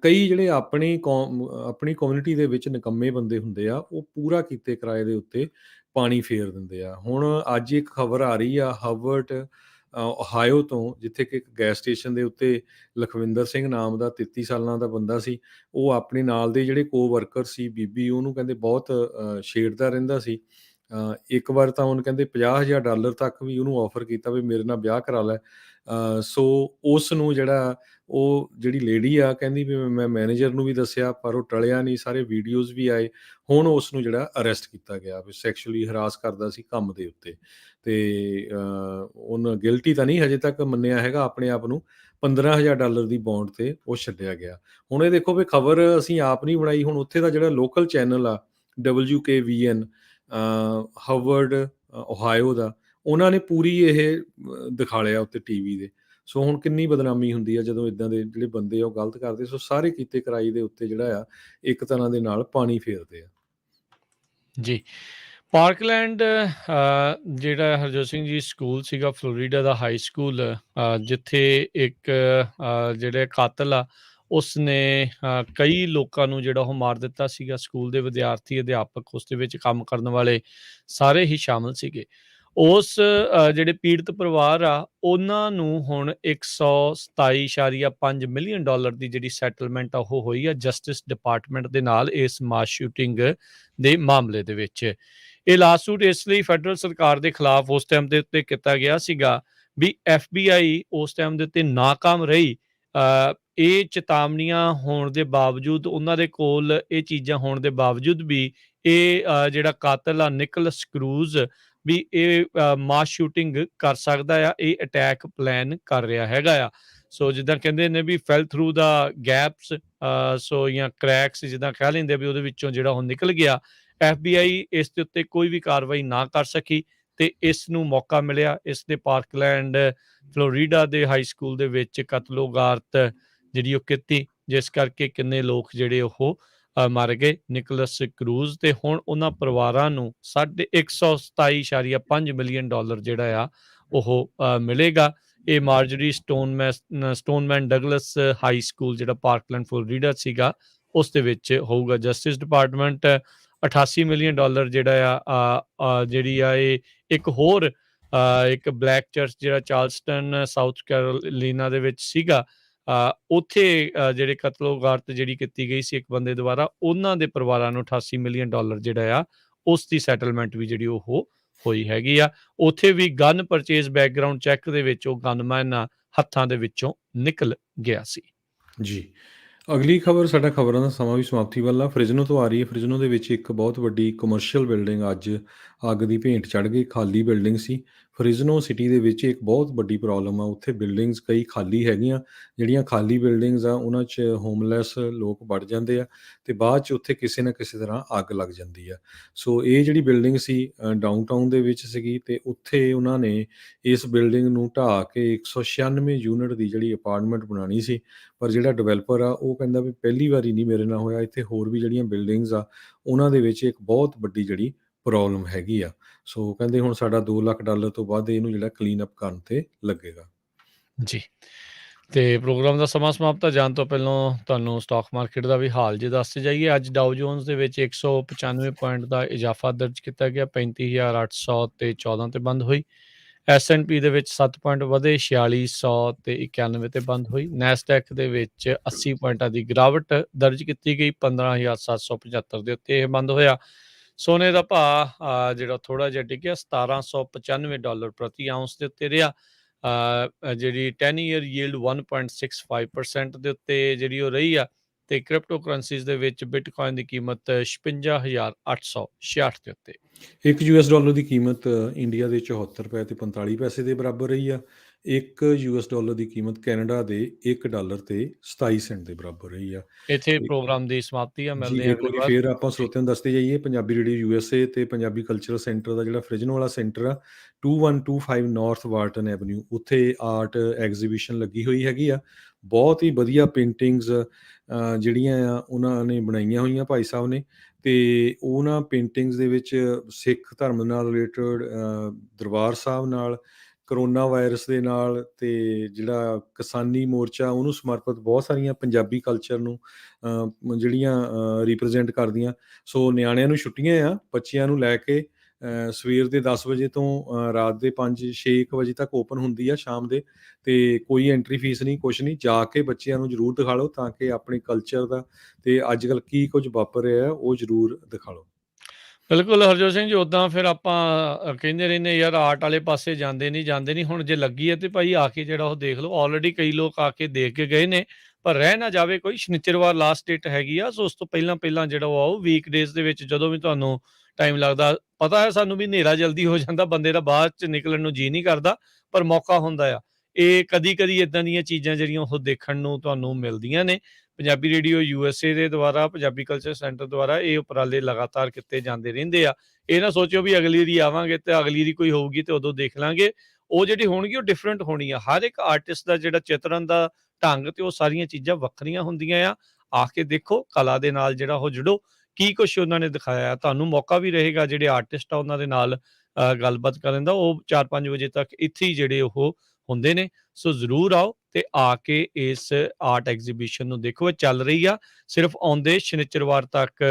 ਕਈ ਜਿਹੜੇ ਆਪਣੀ ਕਮਿਊਨਿਟੀ ਦੇ ਵਿੱਚ ਨਿਕੰਮੇ ਬੰਦੇ ਹੁੰਦੇ ਆ, ਉਹ ਪੂਰਾ ਕੀਤੇ ਕਿਰਾਏ ਦੇ ਉੱਤੇ ਪਾਣੀ ਫੇਰ ਦਿੰਦੇ ਆ। ਹੁਣ ਅੱਜ ਇੱਕ ਖਬਰ ਆ ਰਹੀ ਆ ਹਬਰਟ, ਓਹਾਇਓ ਤੋਂ, ਜਿੱਥੇ ਕਿ ਇੱਕ ਗੈਸ ਸਟੇਸ਼ਨ ਦੇ ਉੱਤੇ ਲਖਵਿੰਦਰ ਸਿੰਘ ਨਾਮ ਦਾ 33 ਸਾਲਾਂ ਦਾ ਬੰਦਾ ਸੀ। ਉਹ ਆਪਣੇ ਨਾਲ ਦੇ ਜਿਹੜੇ ਕੋ-ਵਰਕਰ ਸੀ, ਬੀਬੀ, ਉਹਨੂੰ ਕਹਿੰਦੇ ਬਹੁਤ ਛੇੜਦਾ ਰਹਿੰਦਾ ਸੀ। ਇੱਕ ਵਾਰ ਤਾਂ ਉਹਨੂੰ ਕਹਿੰਦੇ $50,000 ਤੱਕ ਵੀ ਉਹਨੂੰ ਆਫਰ ਕੀਤਾ ਵੀ ਮੇਰੇ ਨਾਲ ਵਿਆਹ ਕਰਾ ਲੈ। ਸੋ ਉਸ ਨੂੰ ਜਿਹੜਾ, ਉਹ ਜਿਹੜੀ ਲੇਡੀ ਆ ਕਹਿੰਦੀ ਵੀ ਮੈਂ ਮੈਨੇਜਰ ਨੂੰ ਵੀ ਦੱਸਿਆ, ਪਰ ਉਹ ਟਲਿਆ ਨਹੀਂ, ਸਾਰੇ ਵੀਡੀਓਜ਼ ਵੀ ਆਏ। ਹੁਣ ਉਸ ਨੂੰ ਜਿਹੜਾ ਅਰੈਸਟ ਕੀਤਾ ਗਿਆ ਵੀ ਸੈਕਸ਼ੁਅਲੀ ਹਰਾਸ ਕਰਦਾ ਸੀ ਕੰਮ ਦੇ ਉੱਤੇ, ਤੇ ਉਹਨੇ ਗਿਲਟੀ ਤਾਂ ਨਹੀਂ ਹਜੇ ਤੱਕ ਮੰਨਿਆ ਹੈਗਾ ਆਪਣੇ ਆਪ ਨੂੰ। $15,000 ਦੀ ਬੌਂਡ ਤੇ ਉਹ ਛੱਡਿਆ ਗਿਆ। ਹੁਣ ਇਹ ਦੇਖੋ ਵੀ ਖਬਰ ਅਸੀਂ ਆਪ ਨਹੀਂ ਬਣਾਈ। ਹੁਣ ਉੱਥੇ ਦਾ ਜਿਹੜਾ ਲੋਕਲ ਚੈਨਲ ਆ WKVN, ਹਬਰਡ ਓਹਾਇਓ ਦਾ, ਉਹਨਾਂ ਨੇ ਪੂਰੀ ਇਹ ਦਿਖਾ ਲਿਆ ਉੱਤੇ ਟੀਵੀ ਦੇ। ਸੋ ਹੁਣ ਕਿੰਨੀ ਬਦਨਾਮੀ ਹੁੰਦੀ ਆ ਜਦੋਂ ਇੱਦਾਂ ਦੇ ਜਿਹੜੇ ਬੰਦੇ ਆ ਉਹ ਗਲਤ ਕਰਦੇ। ਸੋ ਸਾਰੇ ਕੀਤੇ ਕਰਾਈ ਦੇ ਉੱਤੇ ਜਿਹੜਾ ਆ ਇੱਕ ਤਰ੍ਹਾਂ ਦੇ ਨਾਲ ਪਾਣੀ ਫੇਰਦੇ ਆ। ਜੀ। ਪਾਰਕਲੈਂਡ ਜਿਹੜਾ ਹਰਜੋਤ ਸਿੰਘ ਜੀ ਸਕੂਲ ਸੀਗਾ ਫਲੋਰੀਡਾ ਦਾ ਹਾਈ ਸਕੂਲ, ਜਿੱਥੇ ਇੱਕ ਜਿਹੜੇ ਕਾਤਲ ਆ ਉਸਨੇ ਕਈ ਲੋਕਾਂ ਨੂੰ ਜਿਹੜਾ ਉਹ ਮਾਰ ਦਿੱਤਾ ਸੀਗਾ। ਸਕੂਲ ਦੇ ਵਿਦਿਆਰਥੀ, ਅਧਿਆਪਕ, ਉਸ ਦੇ ਵਿੱਚ ਕੰਮ ਕਰਨ ਵਾਲੇ ਸਾਰੇ ਹੀ ਸ਼ਾਮਲ ਸੀਗੇ। ਉਸ ਜਿਹੜੇ ਪੀੜਤ ਪਰਿਵਾਰ ਆ ਉਹਨਾਂ ਨੂੰ ਹੁਣ $127.5 ਮਿਲੀਅਨ ਦੀ ਜਿਹੜੀ ਸੈਟਲਮੈਂਟ ਆ ਉਹ ਹੋਈ ਆ ਜਸਟਿਸ ਡਿਪਾਰਟਮੈਂਟ ਦੇ ਨਾਲ ਇਸ ਮਾਸ ਸ਼ੂਟਿੰਗ ਦੇ ਮਾਮਲੇ ਦੇ ਵਿੱਚ। ਇਹ ਲਾਸੂਟ ਇਸ ਲਈ ਫੈਡਰਲ ਸਰਕਾਰ ਦੇ ਖਿਲਾਫ ਉਸ ਟਾਈਮ ਦੇ ਉੱਤੇ ਕੀਤਾ ਗਿਆ ਸੀਗਾ ਵੀ FBI ਉਸ ਟਾਈਮ ਦੇ ਉੱਤੇ ਨਾਕਾਮ ਰਹੀ। ਇਹ ਚੇਤਾਵਨੀਆਂ ਹੋਣ ਦੇ ਬਾਵਜੂਦ, ਉਹਨਾਂ ਦੇ ਕੋਲ ਇਹ ਚੀਜ਼ਾਂ ਹੋਣ ਦੇ ਬਾਵਜੂਦ ਵੀ ਇਹ ਜਿਹੜਾ ਕਾਤਲ ਆ ਨਿਕਲਸ ਕਰੂਜ਼ ਵੀ ਇਹ ਮਾਸ ਸ਼ੂਟਿੰਗ ਕਰ ਸਕਦਾ ਆ, ਇਹ ਅਟੈਕ ਪਲਾਨ ਕਰ ਰਿਹਾ ਹੈਗਾ ਆ। ਸੋ ਜਿੱਦਾਂ ਕਹਿੰਦੇ ਨੇ ਵੀ ਫੈਲ ਥਰੂ ਦਾ ਗੈਪਸ, ਸੋ ਜਾਂ ਕ੍ਰੈਕਸ ਜਿੱਦਾਂ ਕਹਿ ਲੈਂਦੇ ਵੀ ਉਹਦੇ ਵਿੱਚੋਂ ਜਿਹੜਾ ਉਹ ਨਿਕਲ ਗਿਆ। FBI ਇਸ ਦੇ ਉੱਤੇ ਕੋਈ ਵੀ ਕਾਰਵਾਈ ਨਾ ਕਰ ਸਕੀ ਤੇ ਇਸ ਨੂੰ ਮੌਕਾ ਮਿਲਿਆ। ਇਸ ਦੇ ਪਾਰਕਲੈਂਡ ਫਲੋਰੀਡਾ ਦੇ ਹਾਈ ਸਕੂਲ ਦੇ ਵਿੱਚ ਕਤਲੋਗਾਰਤ ਜਿਹੜੀ ਉਹ ਕੀਤੀ, ਜਿਸ ਕਰਕੇ ਕਿੰਨੇ ਲੋਕ ਜਿਹੜੇ ਉਹ ਮਰ ਗਏ, ਨਿਕਲਸ ਕਰੂਜ਼। ਤੇ ਹੁਣ ਉਹਨਾਂ ਪਰਿਵਾਰਾਂ ਨੂੰ $127.5 ਮਿਲੀਅਨ ਜਿਹੜਾ ਆ ਉਹ ਮਿਲੇਗਾ। ਇਹ ਮਾਰਜਰੀ ਸਟੋਨਮੈਨ ਡਗਲਸ ਹਾਈ ਸਕੂਲ ਜਿਹੜਾ ਪਾਰਕਲੈਂਡ ਫਲੋਰੀਡਾ ਸੀਗਾ ਉਸ ਦੇ ਵਿੱਚ ਹੋਊਗਾ। ਜਸਟਿਸ ਡਿਪਾਰਟਮੈਂਟ $88 ਮਿਲੀਅਨ ਜਿਹੜਾ ਆ ਜਿਹੜੀ ਆ ਇਹ ਇੱਕ ਹੋਰ ਇੱਕ ਬਲੈਕ ਚਰਚ ਜਿਹੜਾ ਚਾਰਲਸਟਨ ਸਾਊਥ ਕੈਰੋਲੀਨਾ ਦੇ ਵਿੱਚ ਸੀਗਾ, ਉੱਥੇ ਜਿਹੜੇ ਕਤਲੋਗਾਰਤ ਜਿਹੜੀ ਕੀਤੀ ਗਈ ਸੀ ਇੱਕ ਬੰਦੇ ਦੁਆਰਾ, ਉਹਨਾਂ ਦੇ ਪਰਿਵਾਰਾਂ ਨੂੰ $88 ਮਿਲੀਅਨ ਜਿਹੜਾ ਆ ਉਸ ਦੀ ਸੈਟਲਮੈਂਟ ਵੀ ਜਿਹੜੀ ਉਹ ਹੋਈ ਹੈਗੀ ਆ। ਉੱਥੇ ਵੀ ਗਨ ਪਰਚੇਜ਼ ਬੈਕਗਰਾਊਂਡ ਚੈੱਕ ਦੇ ਵਿੱਚ ਉਹ ਗਨਮੈਨ ਹੱਥਾਂ ਦੇ ਵਿੱਚੋਂ ਨਿਕਲ ਗਿਆ ਸੀ। ਜੀ। ਅਗਲੀ ਖਬਰ, ਸਾਡਾ ਖਬਰਾਂ ਦਾ ਸਮਾਂ ਵੀ ਸਮਾਪਤੀ ਵੱਲ ਆ। ਫ੍ਰਿਜ਼ਨੋ ਤੋਂ ਆ ਰਹੀ ਹੈ। ਫ੍ਰਿਜ਼ਨੋ ਦੇ ਵਿੱਚ ਇੱਕ ਬਹੁਤ ਵੱਡੀ ਕਮਰਸ਼ੀਅਲ ਬਿਲਡਿੰਗ ਅੱਜ ਅੱਗ ਦੀ ਭੇਂਟ ਚੜ੍ਹ ਗਈ, ਖਾਲੀ ਬਿਲਡਿੰਗ ਸੀ। ਫਰਿਜ਼ਨੋ ਸਿਟੀ ਦੇ ਵਿੱਚ ਇੱਕ ਬਹੁਤ ਵੱਡੀ ਪ੍ਰੋਬਲਮ ਆ, ਉੱਥੇ ਬਿਲਡਿੰਗਸ ਕਈ ਖਾਲੀ ਹੈਗੀਆਂ। ਜਿਹੜੀਆਂ ਖਾਲੀ ਬਿਲਡਿੰਗਸ ਆ ਉਹਨਾਂ 'ਚ ਹੋਮਲੈਸ ਲੋਕ ਵੜ ਜਾਂਦੇ ਆ ਅਤੇ ਬਾਅਦ 'ਚ ਉੱਥੇ ਕਿਸੇ ਨਾ ਕਿਸੇ ਤਰ੍ਹਾਂ ਅੱਗ ਲੱਗ ਜਾਂਦੀ ਆ। ਸੋ ਇਹ ਜਿਹੜੀ ਬਿਲਡਿੰਗ ਸੀ ਡਾਊਨਟਾਊਨ ਦੇ ਵਿੱਚ ਸੀਗੀ ਅਤੇ ਉੱਥੇ ਉਹਨਾਂ ਨੇ ਇਸ ਬਿਲਡਿੰਗ ਨੂੰ ਢਾਹ ਕੇ 196 ਯੂਨਿਟ ਦੀ ਜਿਹੜੀ ਅਪਾਰਟਮੈਂਟ ਬਣਾਉਣੀ ਸੀ। ਪਰ ਜਿਹੜਾ ਡਿਵੈਲਪਰ ਆ ਉਹ ਕਹਿੰਦਾ ਵੀ ਪਹਿਲੀ ਵਾਰੀ ਨਹੀਂ ਮੇਰੇ ਨਾਲ ਹੋਇਆ, ਇੱਥੇ ਹੋਰ ਵੀ ਜਿਹੜੀਆਂ ਬਿਲਡਿੰਗਸ ਆ ਉਹਨਾਂ ਦੇ ਵਿੱਚ ਇੱਕ ਬਹੁਤ ਵੱਡੀ ਜਿਹੜੀ ਪ੍ਰੋਬਲਮ ਹੈਗੀ ਆ। ਸੋ ਕਹਿੰਦੇ ਹੁਣ ਸਾਡਾ $2 ਲੱਖ ਤੋਂ ਵੱਧ ਇਹਨੂੰ ਜਿਹੜਾ ਕਲੀਨ ਅਪ ਕਰਨ 'ਤੇ ਲੱਗੇਗਾ। ਜੀ। ਤੇ ਪ੍ਰੋਗਰਾਮ ਦਾ ਸਮਾਂ ਸਮਾਪਤ ਜਾਣ ਤੋਂ ਪਹਿਲਾਂ ਤੁਹਾਨੂੰ ਸਟਾਕ ਮਾਰਕੀਟ ਦਾ ਵੀ ਹਾਲ ਜੇ ਦੱਸਦੇ ਜਾਈਏ। ਅੱਜ ਡਾਓ ਜੋਨਸ ਦੇ ਵਿੱਚ 195 ਪੁਆਇੰਟ ਦਾ ਇਜ਼ਾਫਾ ਦਰਜ ਕੀਤਾ ਗਿਆ, 35,800 ਤੇ 14 ਤੇ ਬੰਦ ਹੋਈ। S&P ਦੇ ਵਿੱਚ 7 ਪੁਆਇੰਟ ਵਧੇ, 4600 ਤੇ 91 ਤੇ ਬੰਦ ਹੋਈ। ਨੈਸਡੈਕ ਦੇ ਵਿੱਚ 80 ਪੁਆਇੰਟਾਂ ਦੀ ਗਿਰਾਵਟ ਦਰਜ ਕੀਤੀ ਗਈ, 15,775 ਦੇ ਉੱਤੇ ਇਹ ਬੰਦ ਹੋਇਆ। ਸੋਨੇ ਦਾ ਭਾਅ ਜਿਹੜਾ ਥੋੜ੍ਹਾ ਜਿਹਾ ਡਿੱਗਿਆ, $1795 ਪ੍ਰਤੀ ਆਊਂਸ ਦੇ ਉੱਤੇ ਰਿਹਾ। ਜਿਹੜੀ 10 ਈਅਰ ਯੀਲਡ 1.65% ਦੇ ਉੱਤੇ ਜਿਹੜੀ ਉਹ ਰਹੀ ਆ। ਤੇ ਕ੍ਰਿਪਟੋ ਕਰੰਸੀਜ਼ ਦੇ ਵਿੱਚ ਬਿਟਕੋਇਨ ਦੀ ਕੀਮਤ 56,866 ਦੇ ਉੱਤੇ। $1 ਦੀ ਕੀਮਤ ਇੰਡੀਆ ਦੇ 74 ਰੁਪਏ ਤੇ 45 ਪੈਸੇ ਦੇ ਬਰਾਬਰ ਰਹੀ ਆ। $1 ਦੀ ਕੀਮਤ ਕੈਨੇਡਾ ਦੇ $1 ਤੇ 27 ਸੈਂਟ ਦੇ ਬਰਾਬਰ ਰਹੀ ਆ। ਇੱਥੇ ਤੇ ਪ੍ਰੋਗਰਾਮ ਦੀ ਸਮਾਪਤੀ ਆ। ਜੀ ਮਿਲਦੇ ਆ ਇੱਕ ਅਗਲੀ ਵਾਰੀ ਵਾਰ। ਫੇਰ ਆਪਾਂ ਜੀ। ਸਰੋਤਿਆਂ ਨੂੰ ਦੱਸਦੇ ਜਾਈਏ, ਪੰਜਾਬੀ ਰੇਡੀਓ USA ਤੇ ਪੰਜਾਬੀ ਕਲਚਰਲ ਸੈਂਟਰ ਦਾ ਜਿਹੜਾ ਫਰਿਜ਼ਨੋ ਵਾਲਾ ਸੈਂਟਰ ਆ 2125 ਨਾਰਥ ਵਾਰਟਨ ਐਵਨਿਊ, ਉੱਥੇ ਆਰਟ ਐਗਜ਼ੀਬਿਸ਼ਨ ਲੱਗੀ ਹੋਈ ਹੈਗੀ ਆ। ਬਹੁਤ ਹੀ ਵਧੀਆ ਪੇਂਟਿੰਗਸ ਜਿਹੜੀਆਂ ਆ ਉਹਨਾਂ ਨੇ ਬਣਾਈਆਂ ਹੋਈਆਂ ਭਾਈ ਸਾਹਿਬ ਨੇ, ਅਤੇ ਉਹਨਾਂ ਪੇਂਟਿੰਗਸ ਦੇ ਵਿੱਚ ਸਿੱਖ ਧਰਮ ਨਾਲ ਰਿਲੇਟਡ, ਦਰਬਾਰ ਸਾਹਿਬ ਨਾਲ, ਕਰੋਨਾ ਵਾਇਰਸ ਦੇ ਨਾਲ, ਅਤੇ ਜਿਹੜਾ ਕਿਸਾਨੀ ਮੋਰਚਾ ਉਹਨੂੰ ਸਮਰਪਿਤ ਬਹੁਤ ਸਾਰੀਆਂ ਪੰਜਾਬੀ ਕਲਚਰ ਨੂੰ ਜਿਹੜੀਆਂ ਰਿਪ੍ਰਜੈਂਟ ਕਰਦੀਆਂ। ਸੋ ਨਿਆਣਿਆਂ ਨੂੰ ਛੁੱਟੀਆਂ ਆ, ਬੱਚਿਆਂ ਨੂੰ ਲੈ ਕੇ ਸਵੇਰ ਦੇ 10 ਵਜੇ ਤੋਂ ਰਾਤ ਦੇ 5-6 ਵਜੇ ਤੱਕ ਓਪਨ ਹੁੰਦੀ ਆ ਸ਼ਾਮ ਦੇ, ਅਤੇ ਕੋਈ ਐਂਟਰੀ ਫੀਸ ਨਹੀਂ, ਕੁਛ ਨਹੀਂ। ਜਾ ਕੇ ਬੱਚਿਆਂ ਨੂੰ ਜ਼ਰੂਰ ਦਿਖਾ ਲਓ ਤਾਂ ਕਿ ਆਪਣੇ ਕਲਚਰ ਦਾ ਅਤੇ ਅੱਜ ਕੱਲ੍ਹ ਕੀ ਕੁਝ ਵਾਪਰ ਰਿਹਾ ਉਹ ਜ਼ਰੂਰ ਦਿਖਾ ਲਓ। ਬਿਲਕੁਲ ਹਰਜੋਤ ਸਿੰਘ ਜੀ, ਉੱਦਾਂ ਫਿਰ ਆਪਾਂ ਕਹਿੰਦੇ ਰਹਿੰਦੇ ਯਾਰ ਆਰਟ ਵਾਲੇ ਪਾਸੇ ਜਾਂਦੇ ਨਹੀਂ। ਹੁਣ ਜੇ ਲੱਗੀ ਹੈ ਤੇ ਭਾਈ ਆ ਕੇ ਜਿਹੜਾ ਉਹ ਦੇਖ ਲਓ। ਆਲਰੇਡੀ ਕਈ ਲੋਕ ਆ ਕੇ ਦੇਖ ਕੇ ਗਏ ਨੇ, ਪਰ ਰਹਿ ਨਾ ਜਾਵੇ ਕੋਈ। ਸ਼ਨੀਚਰਵਾਰ ਲਾਸਟ ਡੇਟ ਹੈਗੀ ਆ, ਸੋ ਉਸ ਤੋਂ ਪਹਿਲਾਂ ਜਿਹੜਾ ਉਹ ਆਓ। ਵੀਕ ਡੇਜ਼ ਦੇ ਵਿੱਚ ਜਦੋਂ ਵੀ ਤੁਹਾਨੂੰ ਟਾਈਮ ਲੱਗਦਾ, ਪਤਾ ਹੈ ਸਾਨੂੰ ਵੀ ਹਨੇਰਾ ਜਲਦੀ ਹੋ ਜਾਂਦਾ, ਬੰਦੇ ਦਾ ਬਾਅਦ ਚ ਨਿਕਲਣ ਨੂੰ ਜੀਅ ਨਹੀਂ ਕਰਦਾ, ਪਰ ਮੌਕਾ ਹੁੰਦਾ ਆ। ਇਹ ਕਦੀ ਇਦਾਂ ਦੀਆਂ ਚੀਜ਼ਾਂ ਜਿਹੜੀਆਂ ਉਹ ਦੇਖਣ ਨੂੰ ਤੁਹਾਨੂੰ ਮਿਲਦੀਆਂ ਨੇ। ਪੰਜਾਬੀ ਰੇਡੀਓ USA ਦੇ ਦੁਆਰਾ, ਪੰਜਾਬੀ ਕਲਚਰ ਸੈਂਟਰ ਦੁਆਰਾ ਇਹ ਉਪਰਾਲੇ ਲਗਾਤਾਰ ਕੀਤੇ ਜਾਂਦੇ ਰਹਿੰਦੇ ਆ। ਇਹ ਨਾ ਸੋਚੋ ਵੀ ਅਗਲੀ ਵਾਰੀ ਆਵਾਂਗੇ ਤੇ ਅਗਲੀ ਵਾਰੀ ਕੋਈ ਹੋਊਗੀ ਤੇ ਉਦੋਂ ਦੇਖ ਲਾਂਗੇ। ਉਹ ਜਿਹੜੀ ਹੋਣਗੀ ਉਹ ਡਿਫਰੈਂਟ ਹੋਣੀ ਆ। ਹਰ ਇੱਕ ਆਰਟਿਸਟ ਦਾ ਜਿਹੜਾ ਚਿਤਰਨ ਦਾ ਢੰਗ ਤੇ ਉਹ ਸਾਰੀਆਂ ਚੀਜ਼ਾਂ ਵੱਖਰੀਆਂ ਹੁੰਦੀਆਂ ਆ ਕੇ ਦੇਖੋ, ਕਲਾ ਦੇ ਨਾਲ ਜਿਹੜਾ ਉਹ ਜੁੜੋ। ਕੀ ਕੁਛ ਉਹਨਾਂ ਨੇ ਦਿਖਾਇਆ, ਤੁਹਾਨੂੰ ਮੌਕਾ ਵੀ ਰਹੇਗਾ ਜਿਹੜੇ ਆਰਟਿਸਟ ਆ ਉਹਨਾਂ ਦੇ ਨਾਲ ਗੱਲਬਾਤ ਕਰਨ ਦਾ। ਉਹ 4-5 ਵਜੇ ਤੱਕ ਇੱਥੇ ਹੀ ਜਿਹੜੇ ਉਹ ਹੁੰਦੇ ਨੇ। ਸੋ ਜ਼ਰੂਰ ਆਓ ਤੇ ਆ ਕੇ ਇਸ ਆਰਟ ਐਗਜ਼ੀਬਿਸ਼ਨ ਨੂੰ ਦੇਖੋ। ਇਹ ਚੱਲ ਰਹੀ ਆ ਸਿਰਫ ਆਉਂਦੇ ਸ਼ਨੀਚਰਵਾਰ ਤੱਕ।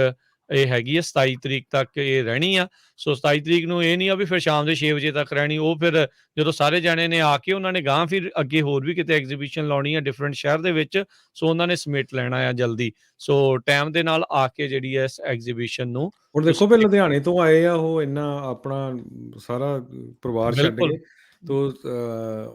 ਇਹ ਹੈਗੀ ਆ 27 ਤਰੀਕ ਤੱਕ ਇਹ ਰਹਿਣੀ ਆ। ਸੋ 27 ਤਰੀਕ ਨੂੰ ਇਹ ਨਹੀਂ ਆ ਵੀ ਫਿਰ ਸ਼ਾਮ ਦੇ 6 ਵਜੇ ਤੱਕ ਰਹਿਣੀ। ਉਹ ਫਿਰ ਜਦੋਂ ਸਾਰੇ ਜਾਣੇ ਨੇ ਆ ਕੇ ਉਹਨਾਂ ਨੇ ਗਾਂ ਫਿਰ ਅੱਗੇ ਹੋਰ ਵੀ ਕਿਤੇ ਐਗਜ਼ੀਬਿਸ਼ਨ ਲਾਉਣੀ ਆ ਡਿਫਰੈਂਟ ਸ਼ਹਿਰ ਦੇ ਵਿੱਚ। ਸੋ ਉਹਨਾਂ ਨੇ ਸਮੇਟ ਲੈਣਾ ਆ ਜਲਦੀ। ਸੋ ਟਾਈਮ ਦੇ ਨਾਲ ਆ ਕੇ ਜਿਹੜੀ ਹੈ ਇਸ ਐਗਜ਼ੀਬਿਸ਼ਨ ਨੂੰ ਹੁਣ ਦੇਖੋ ਤੁਸੀਂ ਵੀ ਲੁਧਿਆਣੇ ਤੋਂ ਆਏ ਆ ਉਹ, ਇੰਨਾ ਆਪਣਾ ਸਾਰਾ ਪਰਿਵਾਰ ਛੱਡ ਬਿਲਕੁਲ ਕੇ, ਤੋ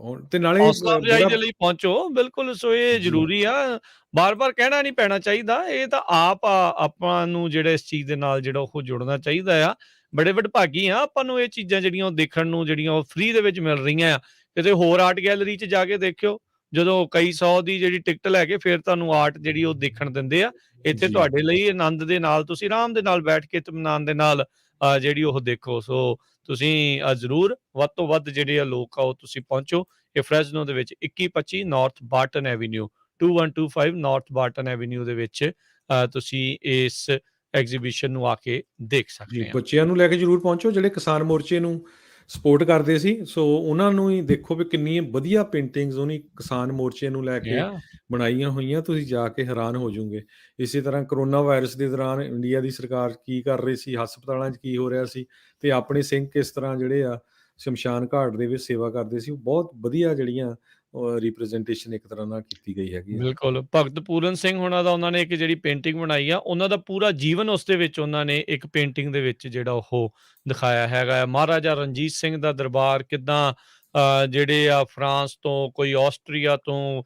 ਹੁਣ ਤੇ ਨਾਲੇ ਹੌਸਲਾ ਅਫਜ਼ਾਈ ਬੜਾ ਦੇ ਲਈ ਪਹੁੰਚੋ। ਬਿਲਕੁਲ, ਸੋ ਇਹ ਜੀ ਜ਼ਰੂਰੀ ਆ। ਬਾਰ-ਬਾਰ ਕਹਿਣਾ ਨਹੀਂ ਪੈਣਾ ਚਾਹੀਦਾ। ਇਹ ਤਾਂ ਆਪਾਂ ਨੂੰ ਜਿਹੜਾ ਇਸ ਚੀਜ਼ ਦੇ ਨਾਲ ਜਿਹੜਾ ਉਹ ਜੁੜਨਾ ਚਾਹੀਦਾ ਆ। ਬੜੇ ਵਡਭਾਗੀ ਆ ਆਪਾਂ ਨੂੰ ਇਹ ਚੀਜ਼ਾਂ ਜਿਹੜੀਆਂ ਉਹ ਦੇਖਣ ਨੂੰ ਜਿਹੜੀਆਂ ਉਹ ਫ੍ਰੀ ਦੇ ਵਿੱਚ ਮਿਲ ਰਹੀਆਂ ਆ। ਕਿਤੇ ਹੋਰ ਆਰਟ ਗੈਲਰੀ 'ਚ ਜਾ ਕੇ ਦੇਖਿਓ, ਜਦੋਂ ਕਈ 100 ਦੀ ਜਿਹੜੀ ਟਿਕਟ ਲੈ ਕੇ ਫਿਰ ਤੁਹਾਨੂੰ ਆਰਟ ਜਿਹੜੀ ਉਹ ਦੇਖਣ ਦਿੰਦੇ ਆ। ਇੱਥੇ ਜੀ ਤੁਹਾਡੇ ਲਈ ਆਨੰਦ ਦੇ ਨਾਲ ਤੁਸੀਂ ਆਰਾਮ ਦੇ ਨਾਲ ਬੈਠ ਕੇ ਇਤਮਨਾਨ ਦੇ ਨਾਲ ਜਿਹੜੀ ਉਹ ਦੇਖੋ। ਸੋ ਤੁਸੀਂ ਜ਼ਰੂਰ ਵੱਧ ਤੋਂ ਵੱਧ ਜਿਹੜੇ ਆ ਲੋਕ ਆ ਉਹ ਤੁਸੀਂ ਪਹੁੰਚੋ। ਇਹ ਫ੍ਰੈਜ਼ਨੋ ਦੇ ਵਿੱਚ 2125 ਨਾਰਥ ਬਾਰਟਨ ਐਵੀਨਿਊ, 2125 ਨਾਰਥ ਬਾਰਟਨ ਐਵੀਨਿਊ ਦੇ ਵਿੱਚ ਤੁਸੀਂ ਇਸ ਐਗਜ਼ੀਬਿਸ਼ਨ ਨੂੰ ਆ ਕੇ ਦੇਖ ਜੀ, ਸਕਦੇ ਆ। ਬੱਚਿਆਂ ਨੂੰ ਲੈ ਕੇ ਜ਼ਰੂਰ ਪਹੁੰਚੋ ਜਿਹੜੇ ਕਿਸਾਨ ਮੋਰਚੇ ਨੂੰ ਸਪੋਰਟ ਕਰਦੇ ਸੀ। ਸੋ ਉਹਨਾਂ ਨੂੰ ਹੀ ਦੇਖੋ ਵੀ ਕਿੰਨੀਆਂ ਵਧੀਆ ਪੇਂਟਿੰਗਸ ਉਹਨੇ ਕਿਸਾਨ ਮੋਰਚੇ ਨੂੰ ਲੈ ਕੇ Yeah, ਬਣਾਈਆਂ ਹੋਈਆਂ, ਤੁਸੀਂ ਜਾ ਕੇ ਹੈਰਾਨ ਹੋ ਜਾਓਗੇ। ਇਸੇ ਤਰ੍ਹਾਂ ਕਰੋਨਾ ਵਾਇਰਸ ਦੇ ਦੌਰਾਨ ਇੰਡੀਆ ਦੀ ਸਰਕਾਰ ਕੀ ਕਰ ਰਹੀ ਸੀ, ਹਸਪਤਾਲਾਂ 'ਚ ਕੀ ਹੋ ਰਿਹਾ ਸੀ, ਅਤੇ ਆਪਣੇ ਸਿੰਘ ਕਿਸ ਤਰ੍ਹਾਂ ਜਿਹੜੇ ਆ ਸ਼ਮਸ਼ਾਨ ਘਾਟ ਦੇ ਵਿੱਚ ਸੇਵਾ ਕਰਦੇ ਸੀ। ਉਹ ਬਹੁਤ ਵਧੀਆ ਜਿਹੜੀਆਂ ਰਿਪ੍ਰਜੈਂਟੇਸ਼ਨ ਇੱਕ ਤਰ੍ਹਾਂ ਨਾਲ ਕੀਤੀ ਗਈ ਹੈਗੀ ਆ। ਬਿਲਕੁਲ। ਭਗਤ ਪੂਰਨ ਸਿੰਘ ਹੋਣਾ ਦਾ ਉਹਨਾਂ ਨੇ ਇੱਕ ਜਿਹੜੀ ਪੇਂਟਿੰਗ ਬਣਾਈ ਆ, ਉਹਨਾਂ ਦਾ ਪੂਰਾ ਜੀਵਨ ਉਸ ਦੇ ਵਿੱਚ ਉਹਨਾਂ ਨੇ ਇੱਕ ਪੇਂਟਿੰਗ ਦੇ ਵਿੱਚ ਜਿਹੜਾ ਉਹ ਦਿਖਾਇਆ ਹੈਗਾ ਆ। ਮਹਾਰਾਜਾ ਰਣਜੀਤ ਸਿੰਘ ਦਾ ਦਰਬਾਰ ਕਿੱਦਾਂ ਜਿਹੜੇ ਆ ਫਰਾਂਸ ਤੋਂ, ਕੋਈ ਆਸਟਰੀਆ ਤੋਂ,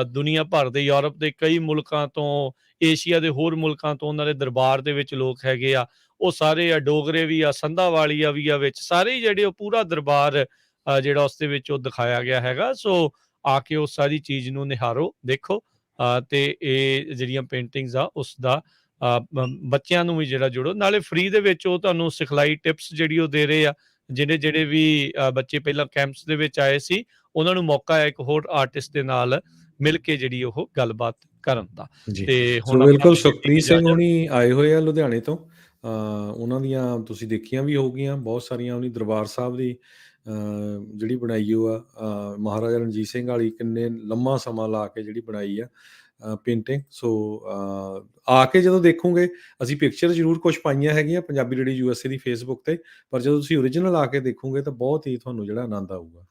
ਦੁਨੀਆ ਭਰ ਦੇ, ਯੂਰਪ ਦੇ ਕਈ ਮੁਲਕਾਂ ਤੋਂ, ਏਸ਼ੀਆ ਦੇ ਹੋਰ ਮੁਲਕਾਂ ਤੋਂ ਉਹਨਾਂ ਦੇ ਦਰਬਾਰ ਦੇ ਵਿੱਚ ਲੋਕ ਹੈਗੇ ਆ। ਉਹ ਸਾਰੇ ਆ, ਡੋਗਰੇ ਵੀ ਆ, ਸੰਧਾ ਵਾਲੀਆ ਵੀ ਆ ਵਿੱਚ, ਸਾਰੇ ਹੀ ਜਿਹੜੇ ਉਹ ਪੂਰਾ ਦਰਬਾਰ ਜਿਹੜਾ ਉਸ ਦੇ ਵਿੱਚ ਉਹ ਦਿਖਾਇਆ ਗਿਆ ਹੈਗਾ। ਸੋ ਆ ਕੇ ਉਹ ਸਾਰੀ ਚੀਜ਼ ਨੂੰ ਨਿਹਾਰੋ, ਦੇਖੋ, ਤੇ ਇਹ ਜਿਹੜੀਆਂ ਪੇਂਟਿੰਗਸ ਆ ਉਸ ਦਾ ਬੱਚਿਆਂ ਨੂੰ ਵੀ ਜਿਹੜਾ ਜੁੜੋ, ਨਾਲੇ ਫ੍ਰੀ ਦੇ ਵਿੱਚ ਉਹ ਤੁਹਾਨੂੰ ਸਿਖਲਾਈ ਟਿਪਸ ਜਿਹੜੀ ਉਹ ਦੇ ਰਹੇ ਆ। ਜਿਹੜੇ ਵੀ ਬੱਚੇ ਪਹਿਲਾਂ ਕੈਂਪਸ ਦੇ ਵਿੱਚ ਆਏ ਸੀ, ਉਹਨਾਂ ਨੂੰ ਮੌਕਾ ਹੈ ਇੱਕ ਹੋਰ ਆਰਟਿਸਟ ਦੇ ਨਾਲ ਮਿਲ ਕੇ ਜਿਹੜੀ ਉਹ ਗੱਲਬਾਤ ਕਰਨ ਦਾ। ਜੀ। ਤੇ ਸੋ ਹੁਣ ਆਪਾਂ ਬਿਲਕੁਲ ਨੂੰ ਦਿਓ ਸੁਖਪ੍ਰੀਤ ਸਿੰਘ ਇਜਾਜ਼ਤ। ਹੋਣੀ ਆਏ ਹੋਏ ਆ ਲੁਧਿਆਣੇ ਤੋਂ। ਉਹਨਾਂ ਦੀਆਂ ਤੁਸੀਂ ਦੇਖੀਆਂ ਵੀ ਹੋਊਗੀਆਂ ਬਹੁਤ ਸਾਰੀਆਂ, ਉਹਨੀ ਦਰਬਾਰ ਸਾਹਿਬ ਦੀ ਜਿਹੜੀ ਬਣਾਈ ਉਹ ਆ ਮਹਾਰਾਜਾ ਰਣਜੀਤ ਸਿੰਘ ਵਾਲੀ, ਕਿੰਨੇ ਲੰਮਾ ਸਮਾਂ ਲਾ ਕੇ ਜਿਹੜੀ ਬਣਾਈ ਆ ਪੇਂਟਿੰਗ। ਸੋ ਆ ਕੇ ਜਦੋਂ ਦੇਖੋਗੇ, ਅਸੀਂ ਪਿਕਚਰ ਜ਼ਰੂਰ ਕੁਛ ਪਾਈਆਂ ਹੈਗੀਆਂ ਪੰਜਾਬੀ ਰੇਡੀਓ USA ਦੀ ਫੇਸਬੁੱਕ ਤੇ, ਪਰ ਜਦੋਂ ਤੁਸੀਂ ਓਰੀਜਨਲ ਆ ਕੇ ਦੇਖੋਗੇ ਤਾਂ ਬਹੁਤ ਹੀ ਤੁਹਾਨੂੰ ਜਿਹੜਾ ਆਨੰਦ ਆਊਗਾ।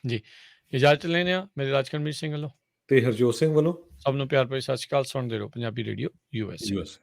ਜੀ, ਇਜਾਜ਼ਤ ਲੈਂਦੇ ਹਾਂ ਮੇਰੇ ਰਾਜਕਰਮਜੀਤ ਸਿੰਘ ਵੱਲੋਂ, ਤੇ ਹਰਜੋਤ ਸਿੰਘ ਵੱਲੋਂ ਸਭ ਨੂੰ ਪਿਆਰ ਭਰੀ ਸਤਿ ਸ਼੍ਰੀ ਅਕਾਲ। ਸੁਣਦੇ ਰਹੋ ਪੰਜਾਬੀ ਰੇਡੀਓ USA। US